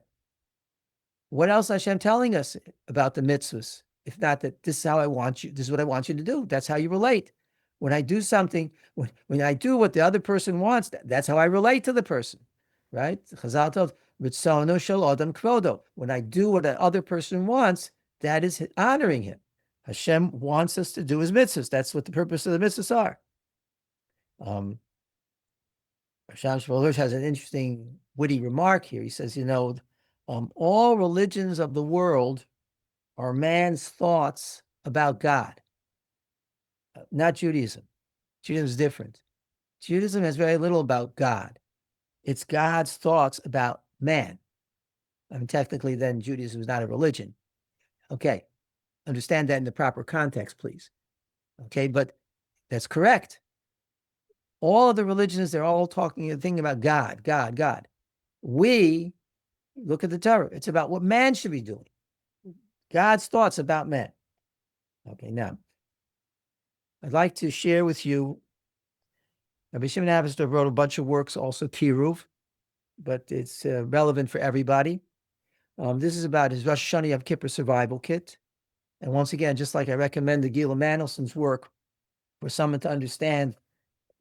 what else is Hashem telling us about the mitzvahs? If not that this is how I want you, this is what I want you to do. That's how you relate. When I do something, when I do what the other person wants, that's how I relate to the person, right? Chazal tells, "Ritzono shel adam kvodo." When I do what the other person wants, that is honoring him. Hashem wants us to do his mitzvahs. That's what the purpose of the mitzvahs are. Sham Shmuel has an interesting, witty remark here. He says, all religions of the world are man's thoughts about God, not Judaism. Judaism is different. Judaism has very little about God. It's God's thoughts about man. I mean, technically, then Judaism is not a religion. Okay, understand that in the proper context, please. Okay, but that's correct. All of the religions, they're all talking and thinking about God, God, God. We look at the Torah. It's about what man should be doing. God's thoughts about man. Okay, now, I'd like to share with you, Rabbi Shimon Avestor wrote a bunch of works, also Kiruv, but it's relevant for everybody. This is about his Rosh Hashanah Yom Kippur Survival Kit. And once again, just like I recommend the Gila Manelson's work for someone to understand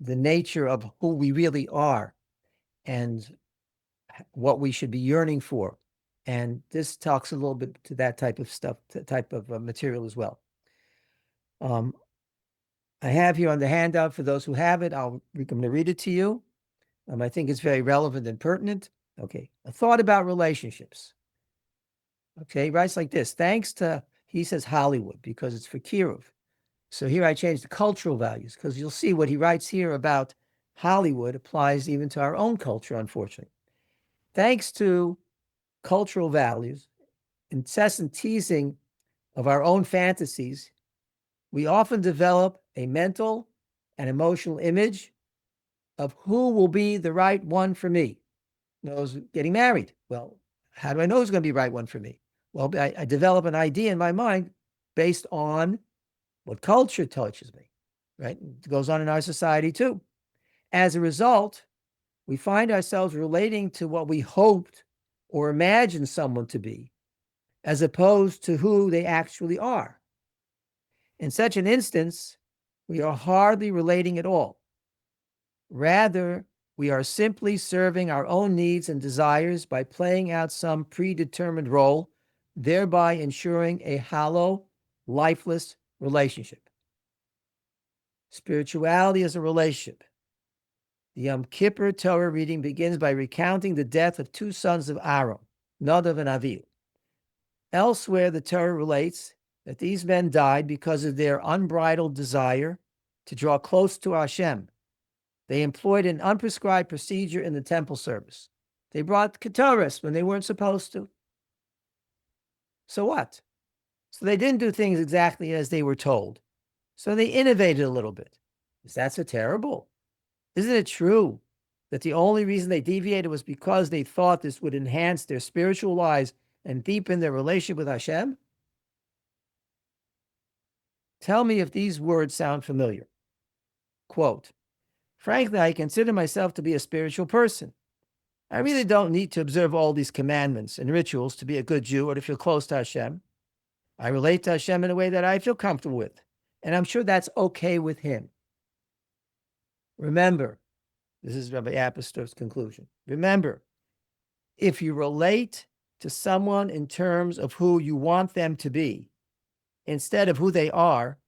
the nature of who we really are and what we should be yearning for. And this talks a little bit to that type of stuff, type of material as well. I have here on the handout, for those who have it, I'm going to read it to you. I think it's very relevant and pertinent. Okay, a thought about relationships. Okay, he writes like this. Thanks to, he says Hollywood, because it's for Kiruv. So here I changed the cultural values, because you'll see what he writes here about Hollywood applies even to our own culture, unfortunately. Thanks to cultural values, incessant teasing of our own fantasies, we often develop a mental and emotional image of who will be the right one for me. Knows getting married. Well, how do I know who's going to be the right one for me? Well, I develop an idea in my mind based on what culture touches me, right? It goes on in our society too. As a result, we find ourselves relating to what we hoped or imagined someone to be, as opposed to who they actually are. In such an instance, we are hardly relating at all. Rather, we are simply serving our own needs and desires by playing out some predetermined role, thereby ensuring a hollow, lifeless relationship. Spirituality is a relationship. The Yom Kippur Torah reading begins by recounting the death of two sons of Aaron, Nadav and Avihu. Elsewhere, the Torah relates that these men died because of their unbridled desire to draw close to Hashem. They employed an unprescribed procedure in the temple service. They brought ketores when they weren't supposed to. So what? So they didn't do things exactly as they were told. So they innovated a little bit. Is that so terrible? Isn't it true that the only reason they deviated was because they thought this would enhance their spiritual lives and deepen their relationship with Hashem? Tell me if these words sound familiar. Quote, frankly, I consider myself to be a spiritual person. I really don't need to observe all these commandments and rituals to be a good Jew or to feel close to Hashem. I relate to Hashem in a way that I feel comfortable with, and I'm sure that's okay with him. Remember, this is Rabbi Apostol's conclusion. Remember, if you relate to someone in terms of who you want them to be, instead of who they are,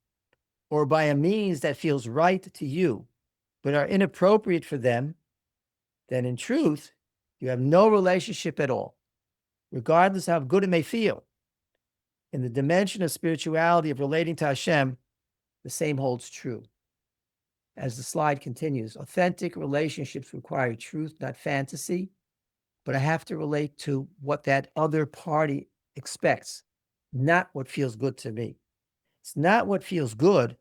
or by a means that feels right to you, but are inappropriate for them, then in truth, you have no relationship at all, regardless of how good it may feel. In the dimension of spirituality of relating to Hashem, the same holds true. As the slide continues, authentic relationships require truth, not fantasy, but I have to relate to what that other party expects, not what feels good to me. It's not what feels good,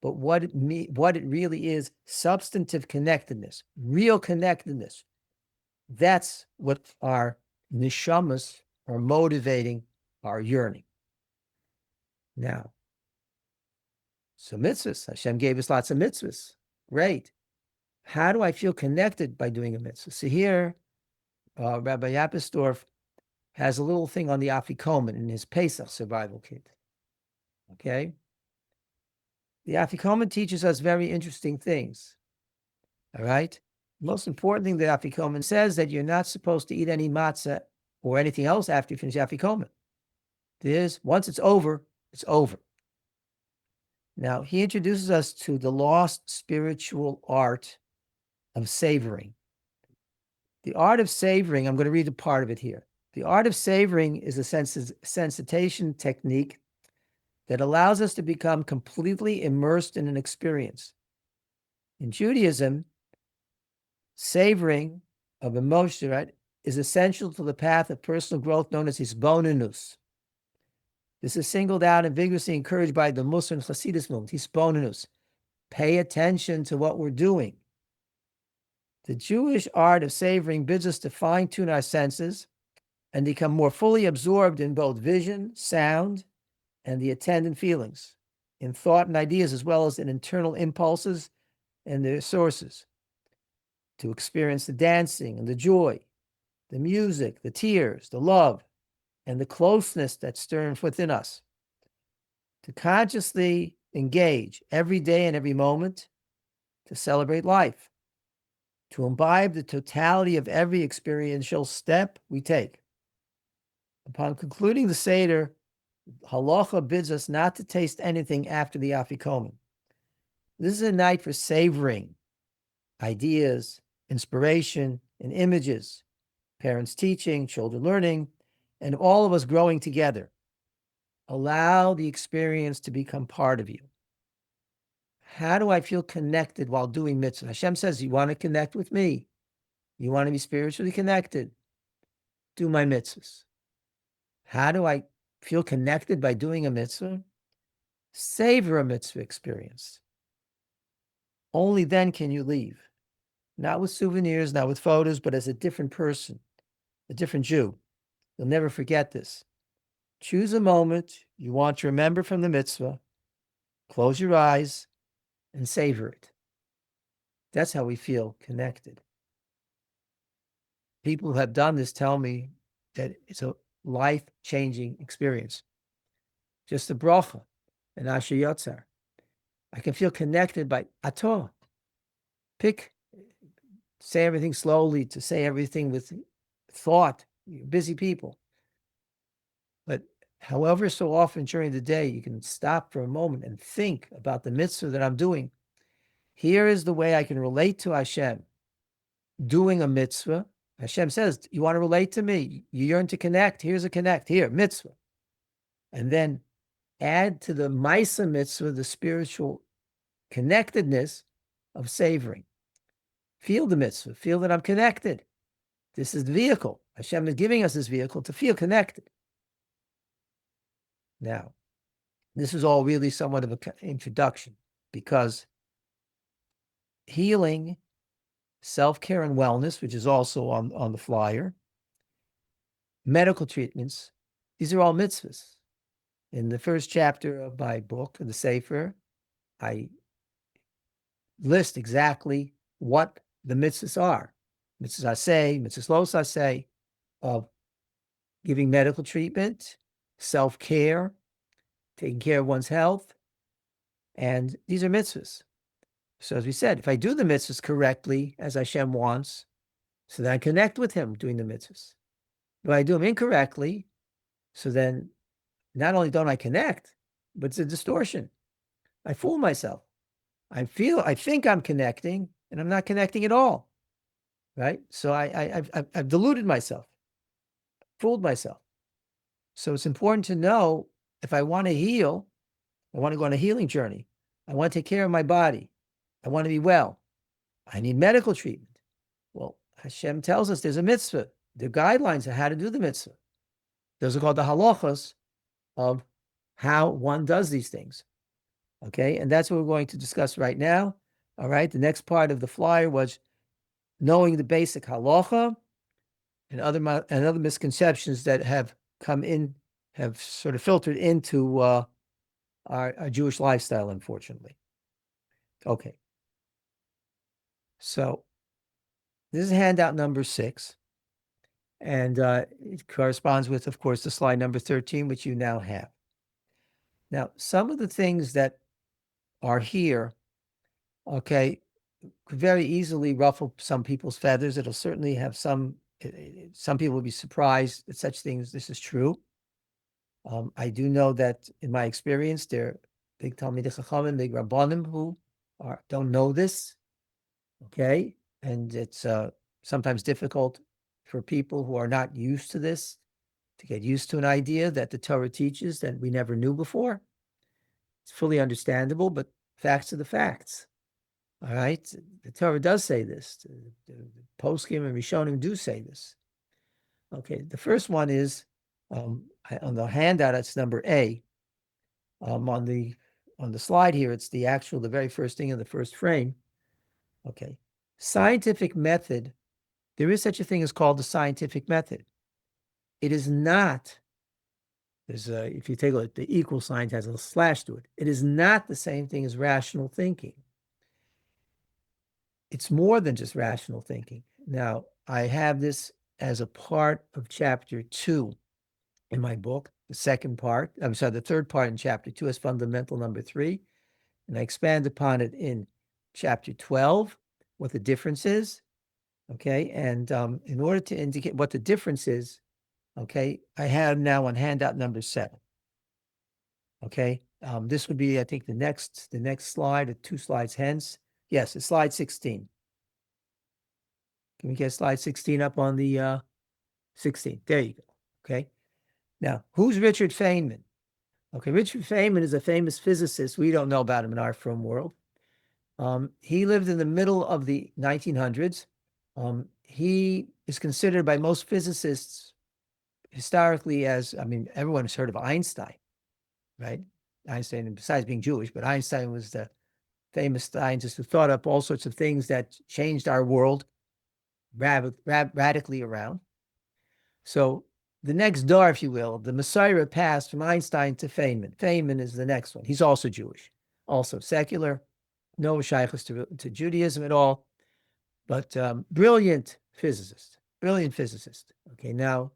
but what it really is, substantive connectedness, real connectedness. That's what our neshamas are motivating our yearning. Now, so mitzvahs, Hashem gave us lots of mitzvahs. Great. How do I feel connected by doing a mitzvah? So here, Rabbi Apostolf has a little thing on the Afikomen in his Pesach survival kit. Okay? The Afikomen teaches us very interesting things. All right? The most important thing the Afikomen says that you're not supposed to eat any matzah or anything else after you finish Afikomen. Once it's over, it's over. Now, he introduces us to the lost spiritual art of savoring. The art of savoring, I'm going to read a part of it here. The art of savoring is a sensitization technique that allows us to become completely immersed in an experience. In Judaism, savoring of emotion, right, is essential to the path of personal growth known as hisbonenus. This is singled out and vigorously encouraged by the Musar and Hasidus movement, hisbonenus. Pay attention to what we're doing. The Jewish art of savoring bids us to fine-tune our senses and become more fully absorbed in both vision, sound, and the attendant feelings, in thought and ideas, as well as in internal impulses and their sources, to experience the dancing and the joy, the music, the tears, the love, and the closeness that stirs within us, to consciously engage every day and every moment, to celebrate life, to imbibe the totality of every experiential step we take. Upon concluding the Seder, Halacha bids us not to taste anything after the Afikomen. This is a night for savoring ideas, inspiration, and images, parents teaching, children learning, and all of us growing together. Allow the experience to become part of you. How do I feel connected while doing mitzvah? Hashem says, you want to connect with me. You want to be spiritually connected. Do my mitzvahs. How do I feel connected by doing a mitzvah? Savor a mitzvah experience. Only then can you leave. Not with souvenirs, not with photos, but as a different person, a different Jew. You'll never forget this. Choose a moment you want to remember from the mitzvah, close your eyes, and savor it. That's how we feel connected. People who have done this tell me that it's a life-changing experience. Just a bracha, an asher yotzar. I can feel connected by ato. Say everything slowly, to say everything with thought. You're busy people. But however, so often during the day, you can stop for a moment and think about the mitzvah that I'm doing. Here is the way I can relate to Hashem. Doing a mitzvah. Hashem says, you want to relate to me? You yearn to connect. Here's a connect. Here, mitzvah. And then add to the Maisa mitzvah the spiritual connectedness of savoring. Feel the mitzvah. Feel that I'm connected. This is the vehicle. Hashem is giving us this vehicle to feel connected. Now, this is all really somewhat of an introduction, because healing, self-care and wellness, which is also on the flyer, medical treatments, these are all mitzvahs. In the first chapter of my book, the Sefer, I list exactly what the mitzvahs are. Mitzvahs aseh, mitzvahs lo aseh, of giving medical treatment, self-care, taking care of one's health, and these are mitzvahs. So as we said, if I do the mitzvahs correctly, as Hashem wants, so then I connect with him doing the mitzvahs. If I do them incorrectly, so then not only don't I connect, but it's a distortion. I fool myself. I think I'm connecting, and I'm not connecting at all, right? So I've deluded myself, fooled myself. So it's important to know, if I want to heal, I want to go on a healing journey, I want to take care of my body, I want to be well, I need medical treatment. Well, Hashem tells us there's a mitzvah. There are guidelines on how to do the mitzvah. Those are called the halachas of how one does these things. Okay, and that's what we're going to discuss right now. All right, the next part of the flyer was knowing the basic halacha and other misconceptions that have come in, have sort of filtered into our Jewish lifestyle, unfortunately. Okay, so this is handout number 6, and it corresponds with, of course, the slide number 13, which you now have. Now, some of the things that are here, okay, could very easily ruffle some people's feathers. It'll certainly have some people will be surprised that such things, this is true. I do know that in my experience, there are big Talmidei Chachamim, big Rabbanim who don't know this, okay? And it's sometimes difficult for people who are not used to this to get used to an idea that the Torah teaches that we never knew before. It's fully understandable, but facts are the facts. All right, the Torah does say this. The Poskim and Rishonim do say this. Okay, the first one is on the handout. It's number A. On the slide here, it's the very first thing in the first frame. Okay, scientific method. There is such a thing as called the scientific method. It is not. If you take a look, the equal sign has a slash to it. It is not the same thing as rational thinking. It's more than just rational thinking. Now, I have this as a part of chapter 2 in my book, the third part in chapter 2 is fundamental number 3. And I expand upon it in chapter 12, what the difference is. Okay. And in order to indicate what the difference is, okay, I have now on handout number 7. Okay. This would be, I think, the next slide, or 2 slides hence. Yes, it's slide 16. Can we get slide 16 up on the 16? There you go. Okay. Now, who's Richard Feynman? Okay, Richard Feynman is a famous physicist. We don't know about him in our firm world. He lived in the middle of the 1900s. He is considered by most physicists historically as, everyone has heard of Einstein, right? Einstein, besides being Jewish, but Einstein was the famous scientist who thought up all sorts of things that changed our world radically around. So the next door, if you will, the Messiah passed from Einstein to Feynman. Feynman is the next one. He's also Jewish, also secular, no shaykhs to Judaism at all, but brilliant physicist. Okay, now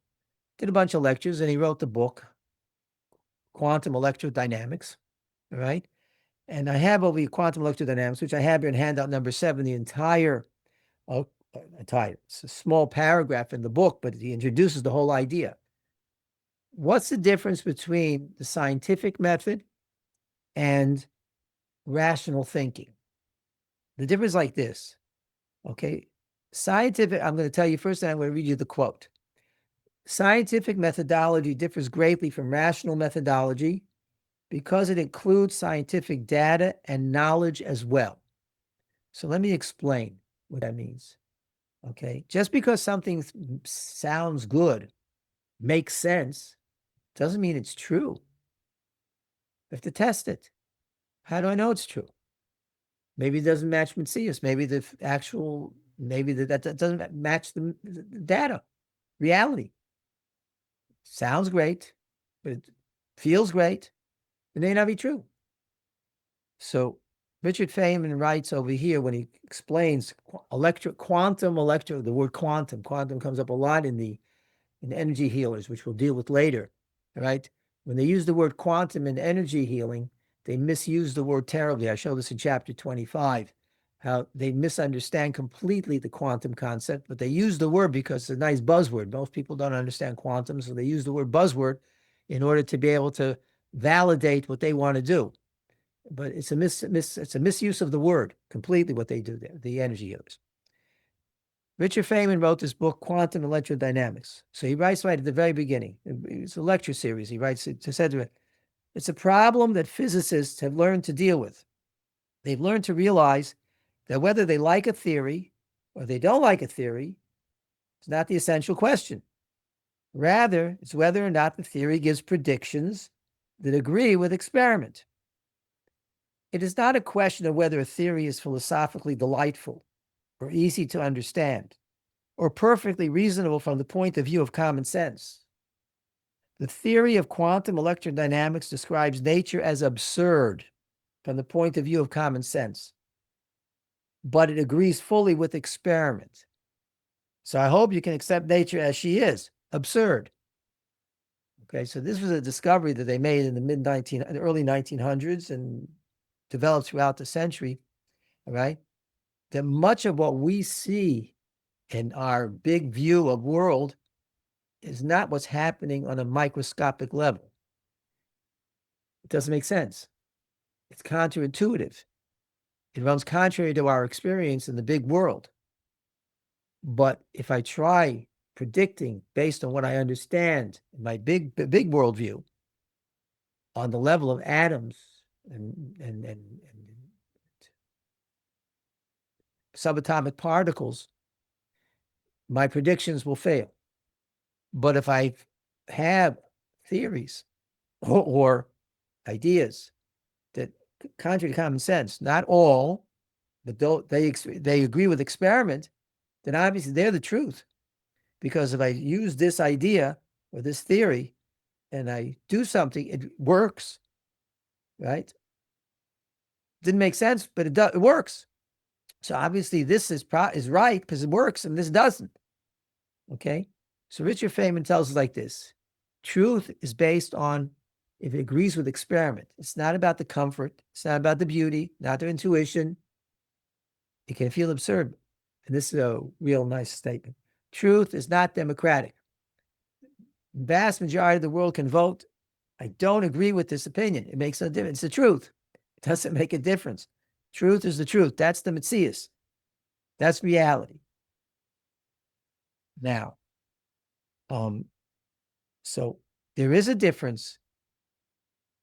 did a bunch of lectures, and he wrote the book, Quantum Electrodynamics, all right? And I have over here Quantum Electrodynamics, which I have here in handout number 7, the entire, it's a small paragraph in the book, but he introduces the whole idea. what's the difference between the scientific method and rational thinking? The difference is like this, okay? Scientific, I'm going to tell you first, and I'm going to read you the quote. Scientific methodology differs greatly from rational methodology because it includes scientific data and knowledge as well. So let me explain what that means, okay? Just because something sounds good, makes sense, doesn't mean it's true. You have to test it. How do I know it's true? Maybe it doesn't match Matthias. Maybe the actual, maybe that doesn't match the data, reality. Sounds great, but it feels great. It may not be true. So Richard Feynman writes over here when he explains the word quantum comes up a lot in energy healers, which we'll deal with later, right? When they use the word quantum in energy healing, they misuse the word terribly. I show this in chapter 25, how they misunderstand completely the quantum concept, but they use the word because it's a nice buzzword. Most people don't understand quantum, so they use the word buzzword in order to be able to validate what they want to do. But it's a misuse of the word completely, what they do there, the energy healers. Richard Feynman wrote this book, Quantum Electrodynamics. So he writes right at the very beginning. It's a lecture series. He writes, it's a problem that physicists have learned to deal with. They've learned to realize that whether they like a theory or they don't like a theory is not the essential question. Rather, it's whether or not the theory gives predictions that agree with experiment. It is not a question of whether a theory is philosophically delightful or easy to understand, or perfectly reasonable from the point of view of common sense. The theory of quantum electrodynamics describes nature as absurd from the point of view of common sense, but it agrees fully with experiment. So I hope you can accept nature as she is, absurd. Okay, so this was a discovery that they made in the early 1900s and developed throughout the century, all right? That much of what we see in our big view of world is not what's happening on a microscopic level. It doesn't make sense. It's counterintuitive. It runs contrary to our experience in the big world. But if I try predicting based on what I understand in my big worldview on the level of atoms and subatomic particles, my predictions will fail. But if I have theories or ideas that contrary to common sense, not all, but they agree with experiment, then obviously they're the truth. Because if I use this idea or this theory and I do something, it works, right? Didn't make sense, but it works. So obviously this is right because it works and this doesn't. Okay? So Richard Feynman tells us like this. Truth is based on if it agrees with experiment. It's not about the comfort. It's not about the beauty, not the intuition. It can feel absurd. And this is a real nice statement. Truth is not democratic. The vast majority of the world can vote. I don't agree with this opinion. It makes no difference. It's the truth. It doesn't make a difference. Truth is the truth. That's the Metzias. That's reality. Now, so there is a difference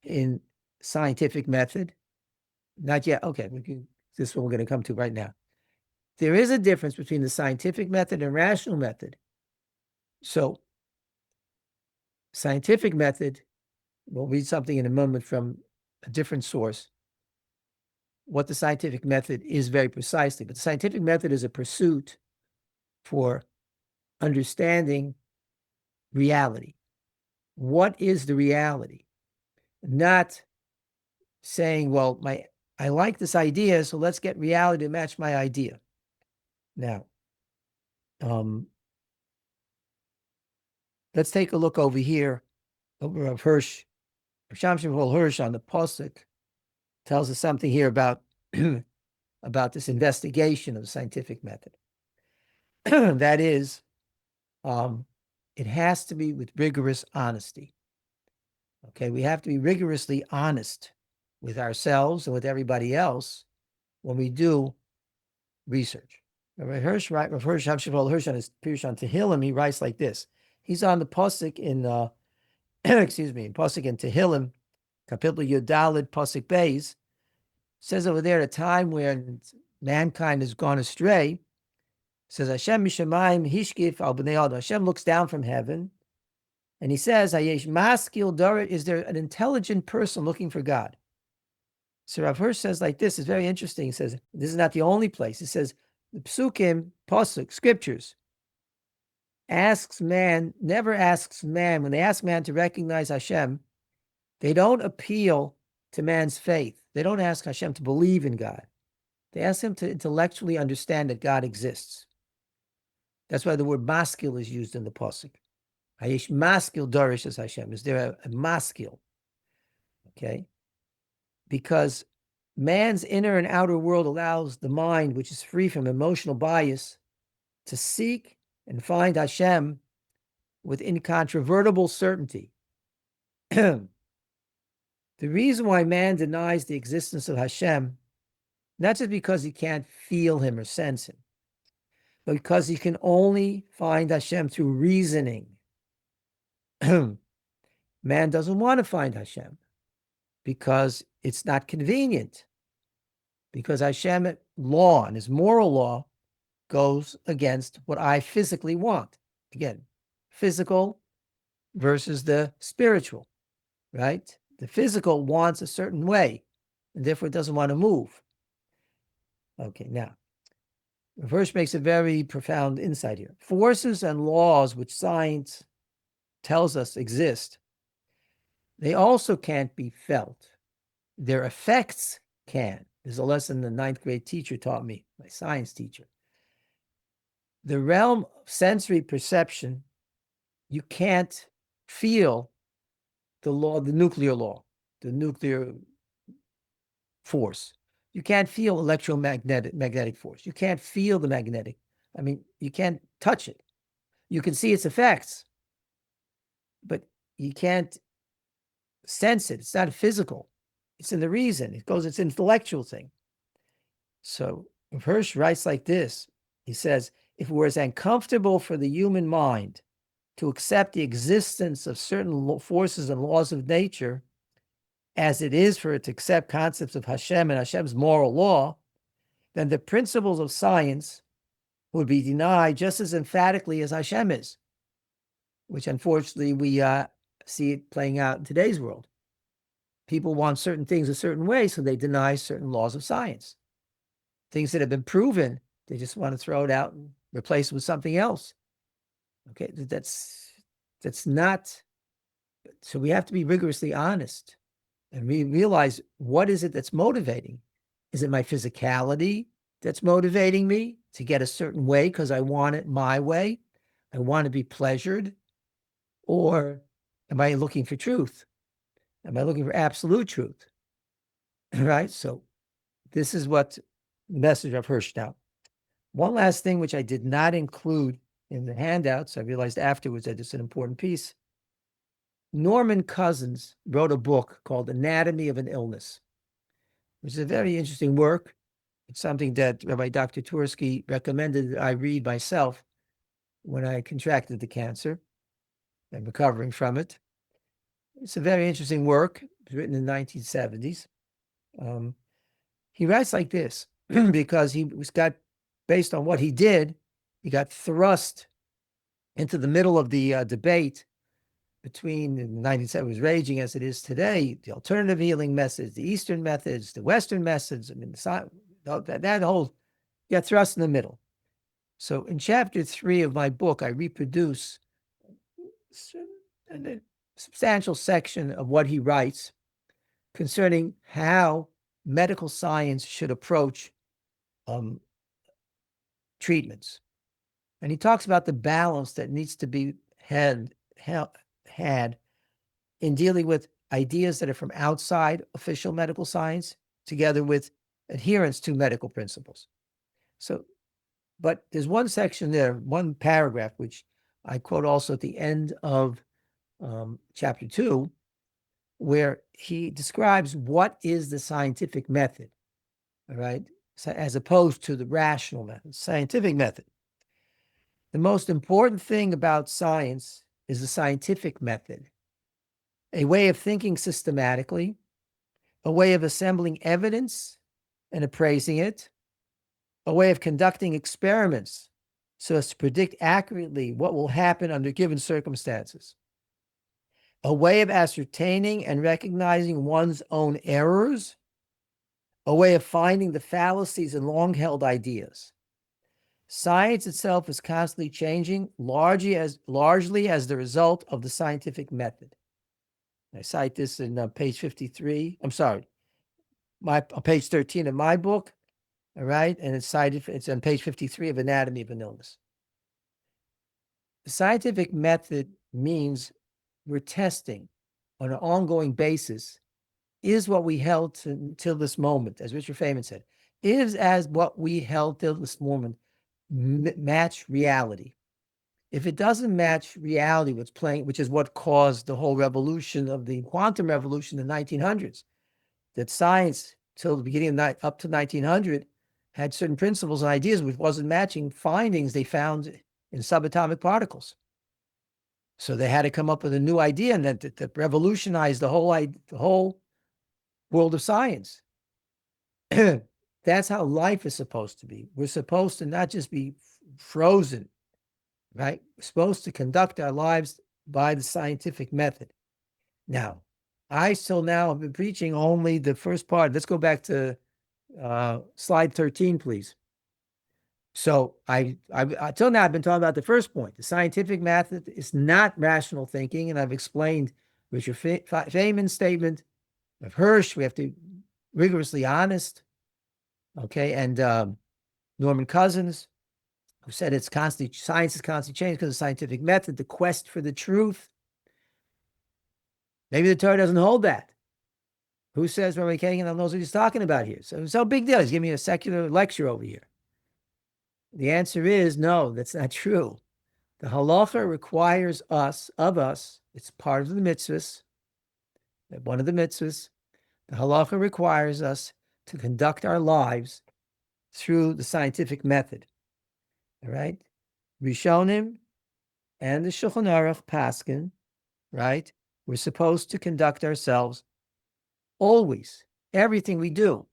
in scientific method. Not yet. Okay, this is what we're going to come to right now. There is a difference between the scientific method and rational method. So, scientific method, we'll read something in a moment from a different source. What the scientific method is very precisely, but the scientific method is a pursuit for understanding reality. What is the reality? Not saying, well, I like this idea, so let's get reality to match my idea. Now, let's take a look over here over of Hirsch. Shamshim Hirsch on the Pasuk tells us something here about about this investigation of the scientific method. That is, it has to be with rigorous honesty. Okay, we have to be rigorously honest with ourselves and with everybody else when we do research. Rav Hirsch, Rav Hirsch, Hirsch on his Pirush on Tehillim, he writes like this. He's on the pasuk in, excuse me, pasuk in Tehillim, Kapitel Yudalid, pasuk Beis, says over there, at a time when mankind has gone astray, says Hashem Mishamayim Hishkif al Bnei Adam. Hashem looks down from heaven, and he says, Hayesh Maskil Dorit, is there an intelligent person looking for God? So Rav Hirsch says like this, it's very interesting. He says, this is not the only place. He says, the psukim, pasuk, scriptures, never asks man, when they ask man to recognize Hashem, they don't appeal to man's faith. They don't ask Hashem to believe in God. They ask him to intellectually understand that God exists. That's why the word maskil is used in the pasuk. Hayesh maskil dorish as Hashem. Is there a maskil? Okay. Because man's inner and outer world allows the mind, which is free from emotional bias, to seek and find Hashem with incontrovertible certainty. The reason why man denies the existence of Hashem, not just because he can't feel him or sense him, but because he can only find Hashem through reasoning. Man doesn't want to find Hashem because it's not convenient, because Hashem law and his moral law goes against what I physically want. Again, physical versus the spiritual, right? The physical wants a certain way, and therefore it doesn't want to move. Okay, now, the verse makes a very profound insight here. Forces and laws which science tells us exist, they also can't be felt. Their effects can. There's a lesson the 9th grade teacher taught me, my science teacher. The realm of sensory perception, you can't feel the law, the nuclear law, the nuclear force. You can't feel magnetic force. You can't feel the magnetic. I mean, you can't touch it. You can see its effects, but you can't sense it. It's not physical. It's in the reason. It's an intellectual thing. So Hirsch writes like this. He says, if it was uncomfortable for the human mind to accept the existence of certain forces and laws of nature, as it is for it to accept concepts of Hashem and Hashem's moral law, then the principles of science would be denied just as emphatically as Hashem is, which unfortunately we see it playing out in today's world. People want certain things a certain way, so they deny certain laws of science. Things that have been proven, they just want to throw it out and replace it with something else. Okay, that's not, so we have to be rigorously honest and realize, what is it that's motivating? Is it my physicality that's motivating me to get a certain way because I want it my way? I want to be pleasured? Or am I looking for truth? Am I looking for absolute truth? Right? So this is what the message of Hirsch. Now, one last thing which I did not include in the handouts, I realized afterwards that it's an important piece. Norman Cousins wrote a book called Anatomy of an Illness, which is a very interesting work. It's something that Rabbi Dr. Tursky recommended that I read myself when I contracted the cancer and recovering from it. It's a very interesting work. It was written in the 1970s. He writes like this, because based on what he did, he got thrust into the middle of the debate between the 1970s, was raging as it is today, the alternative healing methods, the Eastern methods, the Western methods. I mean, that whole, got thrust in the middle. So in chapter 3 of my book, I reproduce a substantial section of what he writes concerning how medical science should approach treatments. And he talks about the balance that needs to be had in dealing with ideas that are from outside official medical science, together with adherence to medical principles. So, but there's one section there, one paragraph, which I quote also at the end of chapter 2, where he describes what is the scientific method, all right, as opposed to the rational method, scientific method. The most important thing about science is the scientific method, a way of thinking systematically, a way of assembling evidence and appraising it, a way of conducting experiments so as to predict accurately what will happen under given circumstances, a way of ascertaining and recognizing one's own errors, a way of finding the fallacies in long-held ideas. Science itself is constantly changing, largely as the result of the scientific method. I cite this in page 53. I'm sorry, on page 13 of my book, all right? And it's on page 53 of Anatomy of an Illness. The scientific method means we're testing on an ongoing basis, is what we held till this moment, as Richard Feynman said, is as what we held till this moment match reality. If it doesn't match reality, which is what caused the whole revolution of the quantum revolution in the 1900s, that science till the beginning of up to 1900 had certain principles and ideas which wasn't matching findings they found in subatomic particles. So they had to come up with a new idea, and that revolutionized the whole world of science. That's how life is supposed to be. We're supposed to not just be frozen, right? We're supposed to conduct our lives by the scientific method. Now, I still now have been preaching only the first part. Let's go back to slide 13, please. So I till now I've been talking about the first point. The scientific method is not rational thinking, and I've explained Richard Feynman's statement of Hirsch. We have to rigorously honest. Okay, and Norman Cousins, who said science is constantly changing because of the scientific method, the quest for the truth. Maybe the Torah doesn't hold that. Who says Rabbi Kaganoff knows what he's talking about here? So it's no big deal. He's giving me a secular lecture over here. The answer is no, that's not true. The halacha requires of us, it's part of the mitzvahs, one of the mitzvahs, the halacha requires us to conduct our lives through the scientific method. All right? Rishonim and the Shulchan Aruch Paskin, right? We're supposed to conduct ourselves always, everything we do,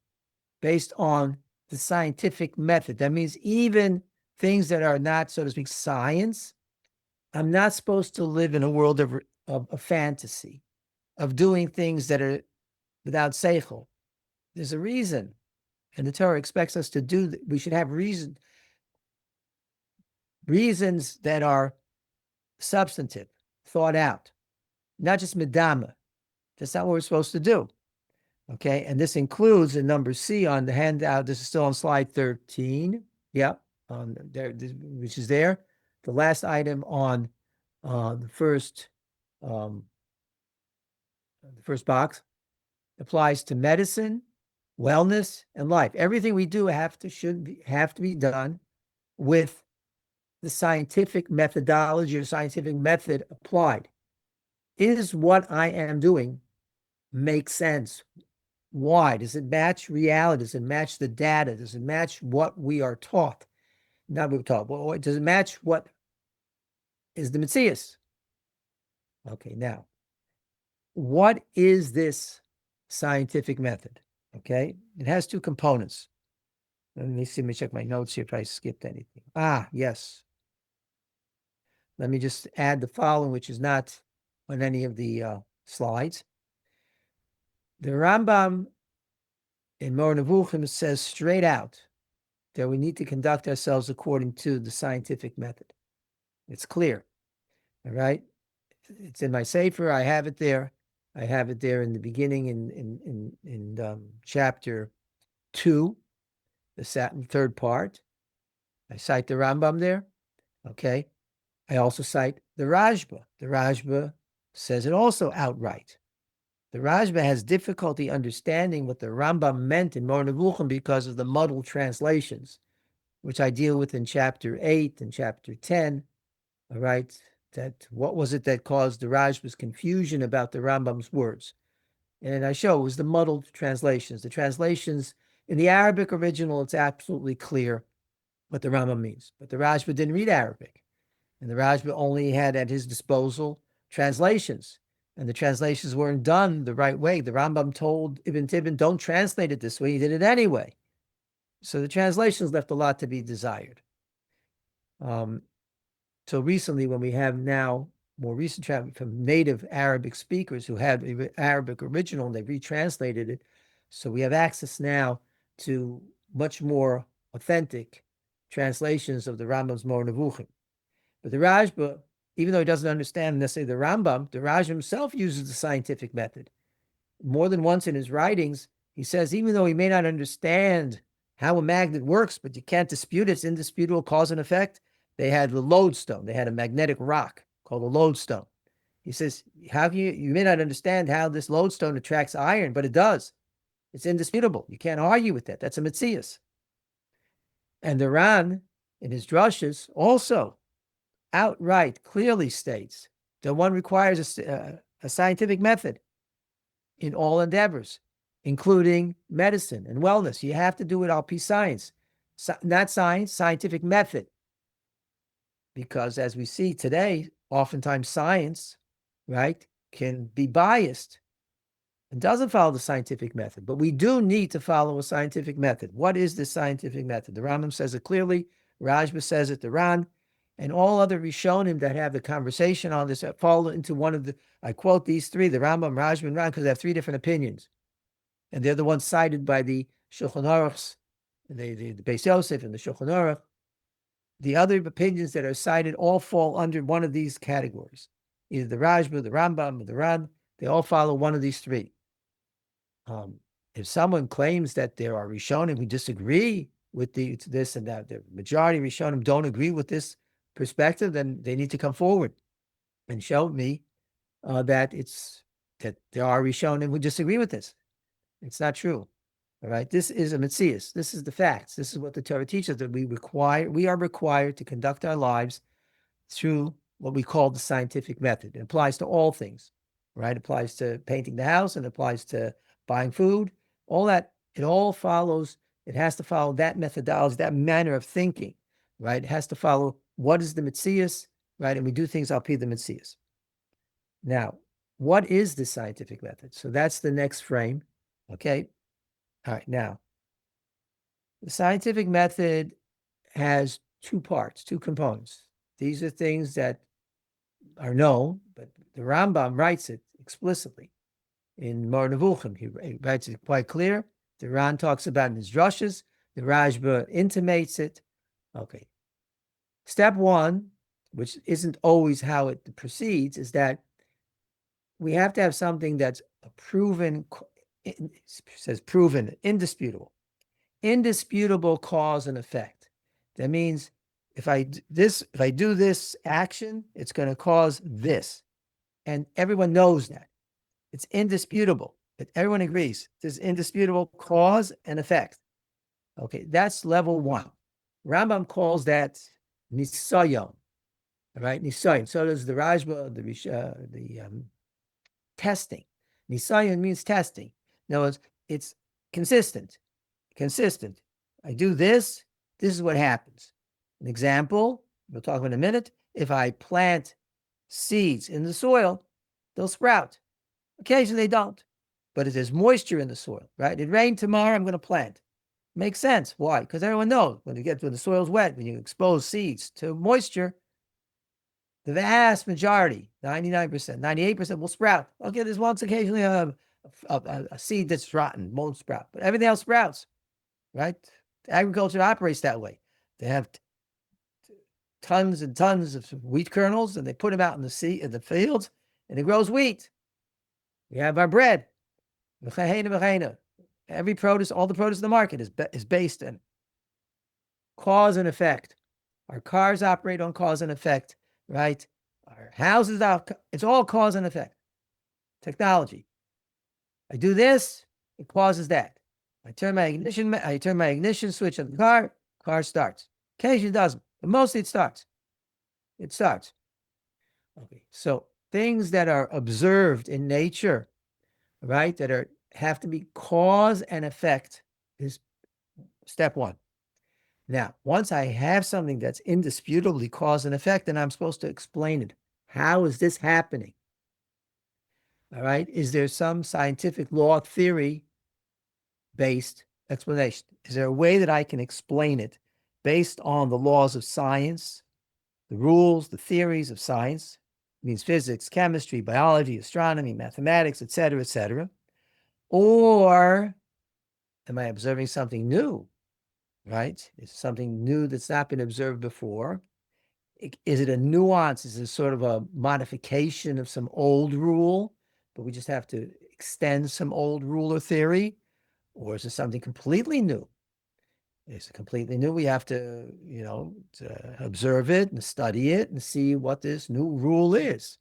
based on the scientific method. That means even things that are not, so to speak, science. I'm not supposed to live in a world of fantasy, of doing things that are without seichel. There's a reason, and the Torah expects us to do that. We should have reasons that are substantive, thought out, not just medama. That's not what we're supposed to do. Okay, and this includes in number C on the handout. This is still on slide 13. Yep, on there, which is there. The last item on the first box applies to medicine, wellness, and life. Everything we do have to be done with the scientific methodology or scientific method applied. Is what I am doing make sense? Why? Does it match reality? Does it match the data? Does it match what we are taught? Not what we're taught. Well, does it match what is the Metzias? Okay, now, what is this scientific method? Okay, it has two components. Let me check my notes here if I skipped anything. Yes. Let me just add the following, which is not on any of the slides. The Rambam in Moreh Nevuchim says straight out that we need to conduct ourselves according to the scientific method. It's clear, all right? It's in my sefer. I have it there. I have it there in the beginning in chapter 2, the third part. I cite the Rambam there, okay? I also cite the Rashba. The Rashba says it also outright. The Rashba has difficulty understanding what the Rambam meant in Moreh Nevuchim because of the muddled translations, which I deal with in chapter 8 and chapter 10, all right? That what was it that caused the Rashba's confusion about the Rambam's words? And I show it was the muddled translations. The translations in the Arabic original, it's absolutely clear what the Rambam means. But the Rajba didn't read Arabic. And the Rajba only had at his disposal translations. And the translations weren't done the right way. The Rambam told Ibn Tibbon, don't translate it this way. He did it anyway. So the translations left a lot to be desired. So recently, when we have now more recent from native Arabic speakers who had Arabic original and they retranslated it, so we have access now to much more authentic translations of the Rambam's Moreh Nevuchim. But the Rajba, even though he doesn't understand necessarily the Rambam, the Rajba himself uses the scientific method. More than once in his writings, he says, even though he may not understand how a magnet works, but you can't dispute it's indisputable cause and effect. They had the lodestone. They had a magnetic rock called a lodestone. He says, how can you may not understand how this lodestone attracts iron, but it does. It's indisputable. You can't argue with that. That's a mitzias. And the Ran, in his drushes, also outright clearly states that one requires a scientific method in all endeavors, including medicine and wellness. You have to do it all piece science, not science, scientific method. Because as we see today, oftentimes science, right, can be biased and doesn't follow the scientific method. But we do need to follow a scientific method. What is the scientific method? The Rambam says it clearly, Rajba says it, the Ran, and all other Rishonim that have the conversation on this fall into one of the, I quote these three, the Rambam, Rajba, and Ran, because they have three different opinions. And they're the ones cited by the Shulchan Aruchs, the Beis Yosef and the Shulchan Aruch. The other opinions that are cited all fall under one of these categories. Either the Rajba, the Rambam, or the Ran, they all follow one of these three. If someone claims that there are Rishonim who disagree with this and that, the majority of Rishonim don't agree with this perspective, then they need to come forward and show me that there are Rishonim who disagree with this. It's not true. All right. This is a mitzias. This is the facts. This is what the Torah teaches, that we are required to conduct our lives through what we call the scientific method. It applies to all things, right? It applies to painting the house and it applies to buying food, all that. It all follows. It has to follow that methodology, that manner of thinking, right? It has to follow what is the mitzias, right? And we do things al pi the mitzias. Now, what is the scientific method? So that's the next frame. Okay. All right. Now, the scientific method has two parts, two components. These are things that are known, but the Rambam writes it explicitly in Moreh Nevuchim. He writes it quite clear. The Ran talks about it in his drushes. The Rajba intimates it. Okay. Step one, which isn't always how it proceeds, is that we have to have something that's a proven, it says proven, indisputable cause and effect. That means if I do this action, it's going to cause this. And everyone knows that. It's indisputable. Everyone agrees. There's indisputable cause and effect. Okay, that's level one. Rambam calls that nisayon. All right, nisayon. So does the Rajba, the testing. Nisayon means testing. In other words, it's consistent. Consistent. I do this, this is what happens. An example, we'll talk about in a minute. If I plant seeds in the soil, they'll sprout. Occasionally they don't. But if there's moisture in the soil, right? It rained tomorrow, I'm going to plant. Makes sense. Why? Because everyone knows when the soil's wet, when you expose seeds to moisture, the vast majority, 99%, 98% will sprout. Okay, there's once occasionally a seed that's rotten, won't sprout, but everything else sprouts, right? Agriculture operates that way. They have tons and tons of wheat kernels, and they put them out in the fields, and it grows wheat. We have our bread. Every produce, all the produce in the market is based in cause and effect. Our cars operate on cause and effect, right? Our houses, it's all cause and effect. Technology. I do this, it causes that. I turn my ignition switch on the car starts. Occasionally it doesn't, but mostly it starts. It starts. Okay, so things that are observed in nature right? That have to be cause and effect is step one. Now, once I have something that's indisputably cause and effect, then I'm supposed to explain it. How is this happening? All right. Is there some scientific law theory based explanation? Is there a way that I can explain it based on the laws of science, the rules, the theories of science? It means physics, chemistry, biology, astronomy, mathematics, et cetera, et cetera. Or am I observing something new? Right? Is something new that's not been observed before? Is it a nuance? Is it sort of a modification of some old rule, but we just have to extend some old rule or theory? Or is it something completely new? Is it completely new? We have to, to observe it and study it and see what this new rule is.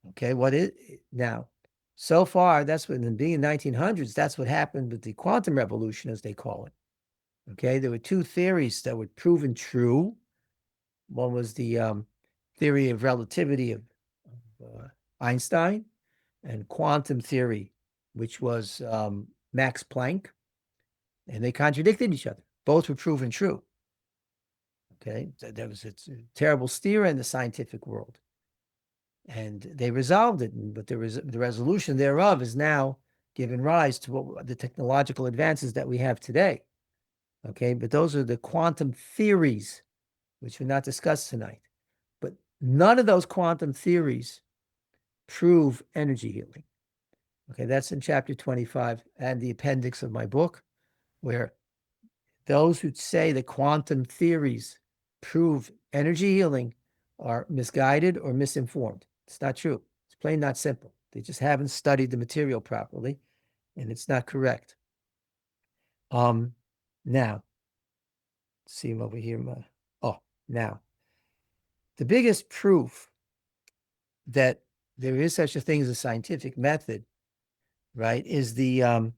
Okay, what is now? So far, that's what in the 1900s, that's what happened with the quantum revolution, as they call it. Okay, there were two theories that were proven true. One was the theory of relativity of Einstein, and quantum theory, which was Max Planck, and they contradicted each other. Both were proven true. Okay, there was a terrible stir in the scientific world, and they resolved it. But the resolution thereof is now given rise to what the technological advances that we have today. Okay, but those are the quantum theories, which we're not discussed tonight. But none of those quantum theories prove energy healing. Okay, that's in chapter 25 and the appendix of my book, where those who say that quantum theories prove energy healing are misguided or misinformed. It's not true. It's plain not simple. They just haven't studied the material properly, and it's not correct. Now, see him over here. Now, the biggest proof that there is such a thing as a scientific method, right, is the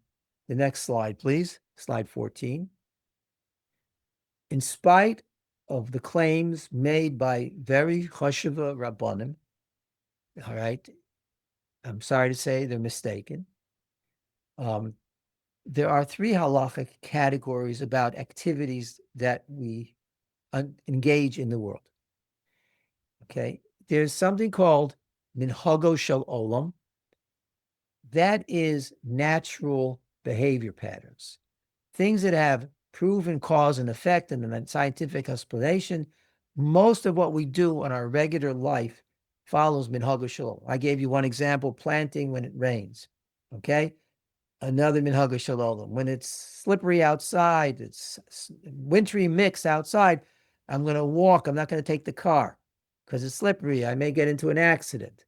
next slide, please, slide 14. In spite of the claims made by very choshev rabbanim, all right, I'm sorry to say they're mistaken. There are three halachic categories about activities that we engage in the world. Okay, there's something called minhago shel olam. That is natural behavior patterns, things that have proven cause and effect and a scientific explanation. Most of what we do in our regular life follows minhag shalom. I gave you one example: planting when it rains. Okay, another minhag shalom. When it's slippery outside, it's wintry mix outside, I'm going to walk. I'm not going to take the car because it's slippery. I may get into an accident.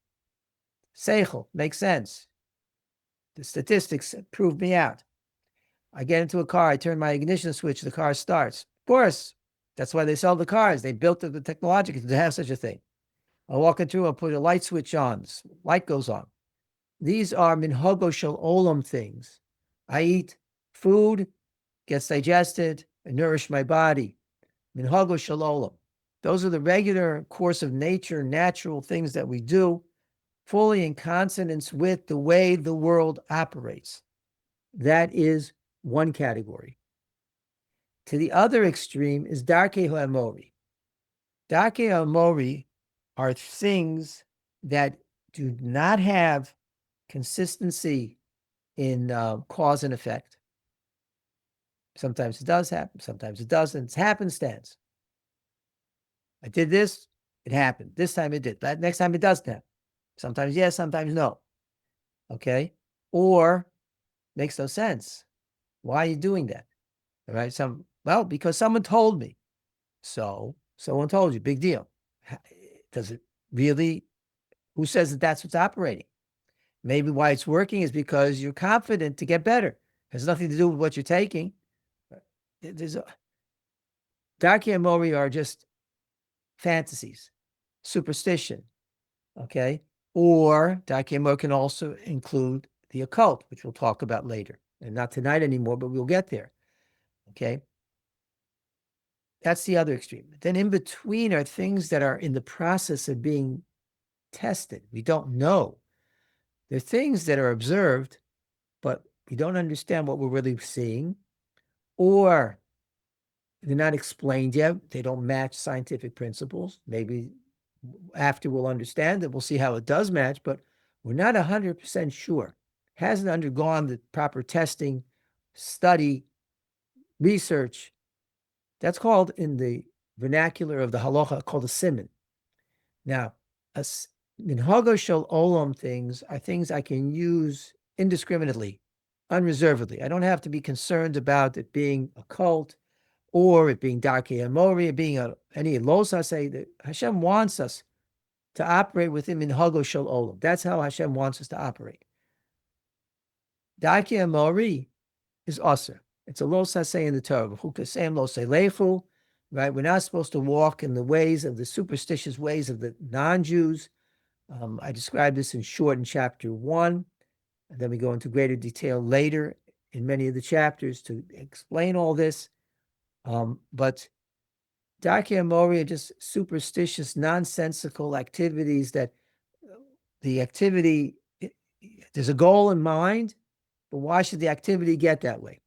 Seichel makes sense. The statistics prove me out. I get into a car, I turn my ignition switch, the car starts. Of course, that's why they sell the cars. They built the technology to have such a thing. I walk into, I'll put a light switch on, light goes on. These are minhago shel olam things. I eat food, gets digested, and nourish my body. Minhago shel olam. Those are the regular course of nature, natural things that we do, fully in consonance with the way the world operates. That is one category. To the other extreme is Darkei HaMori. Darkei HaMori are things that do not have consistency in cause and effect. Sometimes it does happen, sometimes it doesn't. It's happenstance. I did this, it happened. This time it did. That next time it doesn't happen. Sometimes yes, sometimes no. Okay? Or makes no sense. Why are you doing that? All right? Because someone told me. So someone told you, big deal. Does it really? Who says that that's what's operating? Maybe why it's working is because you're confident to get better. It has nothing to do with what you're taking. Darkei HaMori are just fantasies, superstition, okay? Or Darkei HaMori can also include the occult, which we'll talk about later. And not tonight anymore, but we'll get there, okay? That's the other extreme. Then in between are things that are in the process of being tested. We don't know. There are things that are observed, but we don't understand what we're really seeing, or they're not explained yet. They don't match scientific principles. Maybe after we'll understand it, we'll see how it does match, but we're not 100% sure. Hasn't undergone the proper testing, study, research. That's called, in the vernacular of the halacha, called a siman. Now, minhago shel olam things are things I can use indiscriminately, unreservedly. I don't have to be concerned about it being a cult or it being Darkei Amori, or being any losa. Say that Hashem wants us to operate within minhago shel olam. That's how Hashem wants us to operate. Darkei Amori is aser. It's a losa say in the Torah. Chukasem lo lechu. Right? We're not supposed to walk in the ways of the superstitious ways of the non-Jews. I described this in short in chapter 1, and then we go into greater detail later in many of the chapters to explain all this. But Darkei Amori are just superstitious, nonsensical activities that the activity, there's a goal in mind, but why should the activity get that way?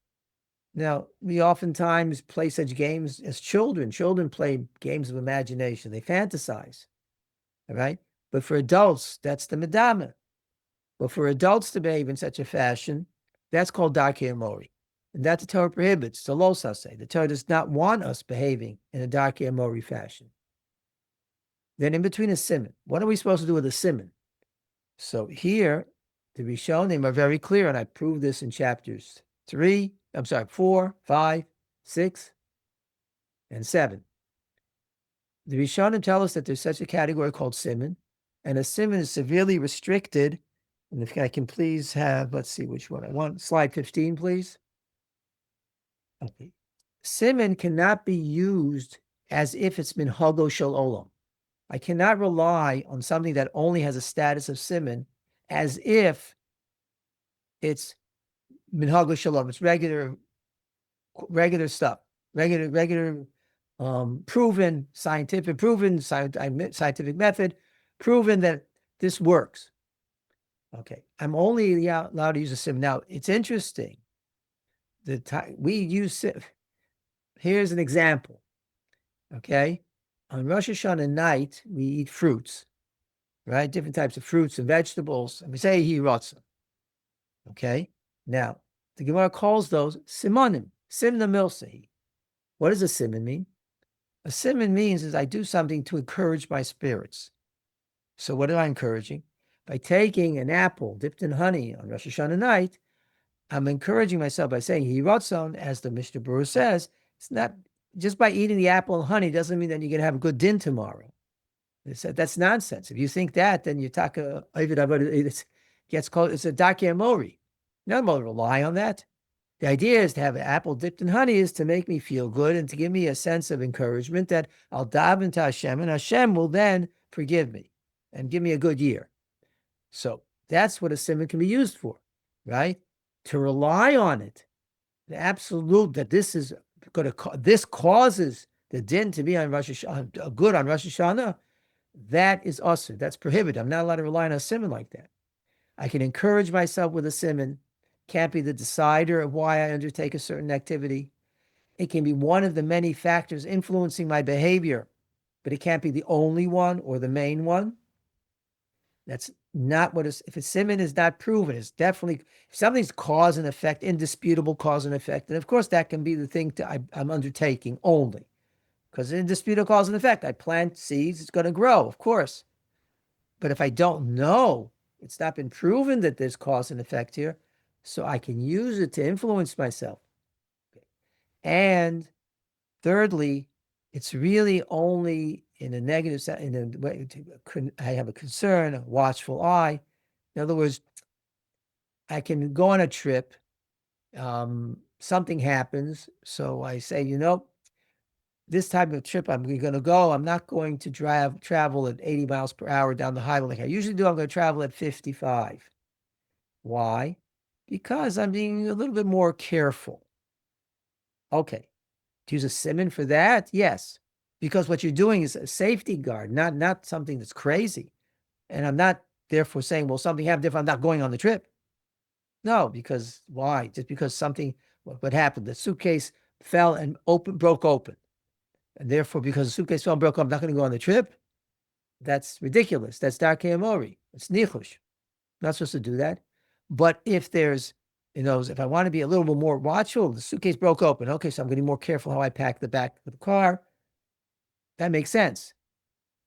Now, we oftentimes play such games as children. Children play games of imagination. They fantasize, all right? But for adults, that's the medama. But for adults to behave in such a fashion, that's called Darkei Amori. And that the Torah prohibits, the losase. The Torah does not want us behaving in a Darkei Amori fashion. Then in between a siman, what are we supposed to do with a siman? So here, the Rishonim are very clear, and I proved this in chapters 4, 5, 6, and 7. The Rishonim tell us that there's such a category called siman, and a siman is severely restricted. And if I can please have, let's see which one I want. Slide 15, please. Okay. Siman cannot be used as if it's minhago shel olam. I cannot rely on something that only has a status of siman as if it's minhago shel olam. It's regular stuff, regular proven scientific method, proven that this works. Okay, I'm only allowed to use a siman. Now, it's interesting. We use, here's an example. Okay, on Rosh Hashanah night, we eat fruits, right? Different types of fruits and vegetables. And we say hi ratzon. Okay, now the Gemara calls those simonim, simna milsehi. What does a siman mean? A siman means is I do something to encourage my spirits. So what am I encouraging? By taking an apple dipped in honey on Rosh Hashanah night, I'm encouraging myself by saying hi ratzon, as the Mishnah Berurah says. It's not just by eating the apple and honey doesn't mean that you're going to have a good din tomorrow. That's nonsense. If you think that, then you taka it gets called, it's a Darkei Amori. None will rely on that. The idea is to have an apple dipped in honey is to make me feel good and to give me a sense of encouragement that I'll daven to Hashem, and Hashem will then forgive me and give me a good year. So that's what a siman can be used for, right? To rely on it, the absolute that this is going to this causes the din to be on Rosh Hashanah, good on Rosh Hashanah, that is usher. That's prohibited. I'm not allowed to rely on a siman like that. I can encourage myself with a siman. Can't be the decider of why I undertake a certain activity. It can be one of the many factors influencing my behavior, but it can't be the only one or the main one. That's not what if a siman is not proven, it's definitely, if something's cause and effect, indisputable cause and effect, and of course that can be the thing I'm undertaking only. Because indisputable cause and effect, I plant seeds, it's going to grow, of course. But if I don't know, it's not been proven that there's cause and effect here, so I can use it to influence myself. And thirdly, it's really only in a negative, in a way, I have a concern, a watchful eye. In other words, I can go on a trip, something happens, so I say, this type of trip I'm going to go, I'm not going to travel at 80 miles per hour down the highway like I usually do. I'm going to travel at 55. Why? Because I'm being a little bit more careful. Okay. To use a siman for that? Yes. Because what you're doing is a safety guard, not something that's crazy. And I'm not therefore saying, well, something happened, if I'm not going on the trip. No, because why? Just because something, what happened? The suitcase fell and broke open. And therefore, because the suitcase fell and broke open, I'm not going to go on the trip. That's ridiculous. That's darkei amori. It's nichush. Not supposed to do that. But if there's, if I want to be a little bit more watchful, the suitcase broke open. Okay, so I'm going to be more careful how I pack the back of the car. That makes sense.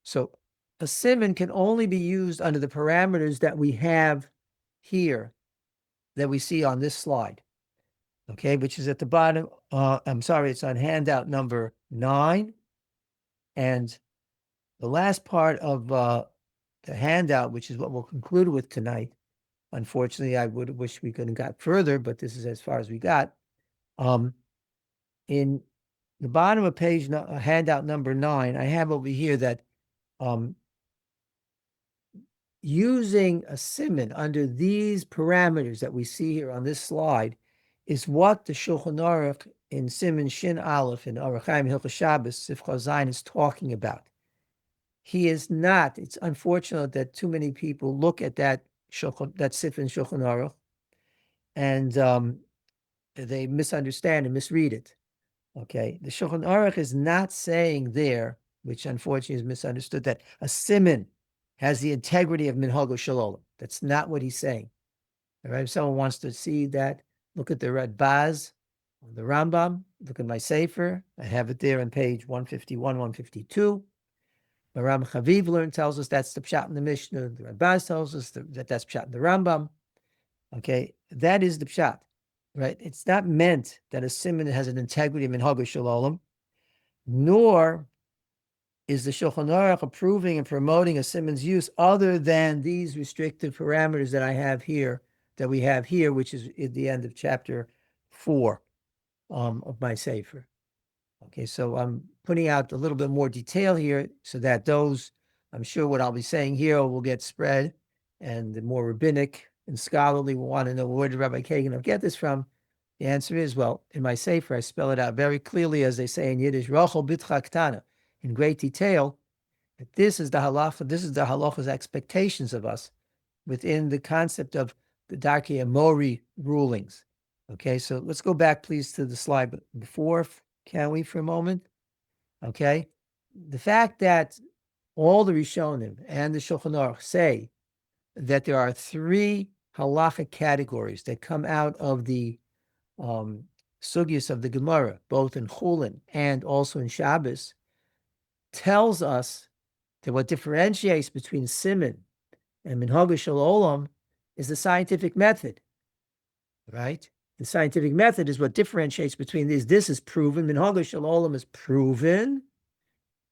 So a siman can only be used under the parameters that we have here, that we see on this slide, okay, which is at the bottom. I'm sorry, it's on handout number 9. And the last part of the handout, which is what we'll conclude with tonight. Unfortunately, I would wish we could have got further, but this is as far as we got. In the bottom of page handout number 9, I have over here that using a siman under these parameters that we see here on this slide is what the Shulchan Aruch in Siman Shin Aleph in Orach Chaim Hilchos Shabbos Sifcha Zayin is talking about. He is not. It's unfortunate that too many people look at that Sif in Shulchan Aruch and they misunderstand and misread it. Okay, the Shulchan Aruch is not saying there, which unfortunately is misunderstood, that a siman has the integrity of minhago shalom. That's not what he's saying. All right, if someone wants to see that, look at the Radbaz, the Rambam, look at my Sefer. I have it there on page 151, 152. The Ram Chaviv tells us that's the pshat in the Mishnah. The Radbaz tells us that that's pshat in the Rambam. Okay, that is the pshat, right? It's not meant that a siman has an integrity of minhago shalom, nor is the Shulchan Aruch approving and promoting a siman's use other than these restrictive parameters that I have here, that we have here, which is at the end of chapter 4 of my Sefer. Okay, so I'm putting out a little bit more detail here so that those, I'm sure what I'll be saying here will get spread, and the more rabbinic and scholarly will want to know, where did Rabbi Kaganoff get this from? The answer is, well, in my Sefer, I spell it out very clearly, as they say in Yiddish, Rachel Bitcha Ktana, in great detail, that this is the halacha, this is the halacha's expectations of us within the concept of the darkei amori rulings. Okay, so let's go back, please, to the slide. But before, can we, for a moment? Okay, the fact that all the Rishonim and the Shulchan Aruch say that there are 3 halacha categories that come out of the sugyas of the Gemara, both in Chulin and also in Shabbos, tells us that what differentiates between siman and minhag shel olam is the scientific method, right? The scientific method is what differentiates between these. This is proven. Minhag shel olam is proven,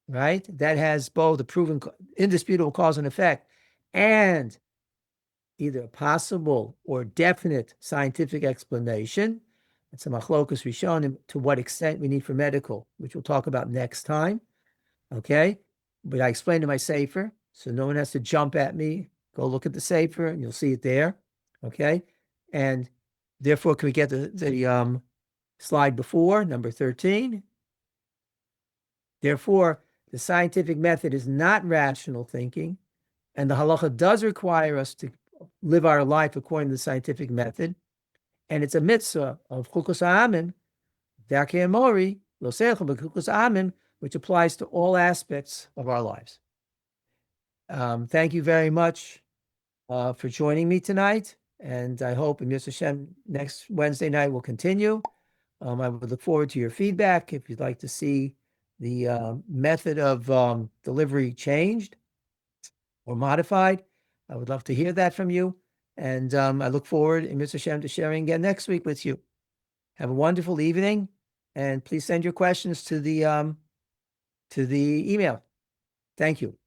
right? That has both a proven, indisputable cause and effect, and either a possible or definite scientific explanation. It's a machlokas rishonim to what extent we need for medical, which we'll talk about next time. Okay, but I explained in my Sefer, so no one has to jump at me. Go look at the Sefer, and you'll see it there. Okay, and therefore, can we get the slide before, number 13? Therefore, the scientific method is not rational thinking, and the halacha does require us to live our life according to the scientific method, and it's a mitzvah of chukos ha'amim, darkei amori, lo seichel b'chukos ha'amim, which applies to all aspects of our lives. Thank you very much for joining me tonight, and I hope in Yirtzeh Hashem next Wednesday night will continue. I would look forward to your feedback if you'd like to see the method of delivery changed or modified. I would love to hear that from you, and I look forward in Yirtzeh Hashem to sharing again next week with you. Have a wonderful evening, and please send your questions to the email. Thank you.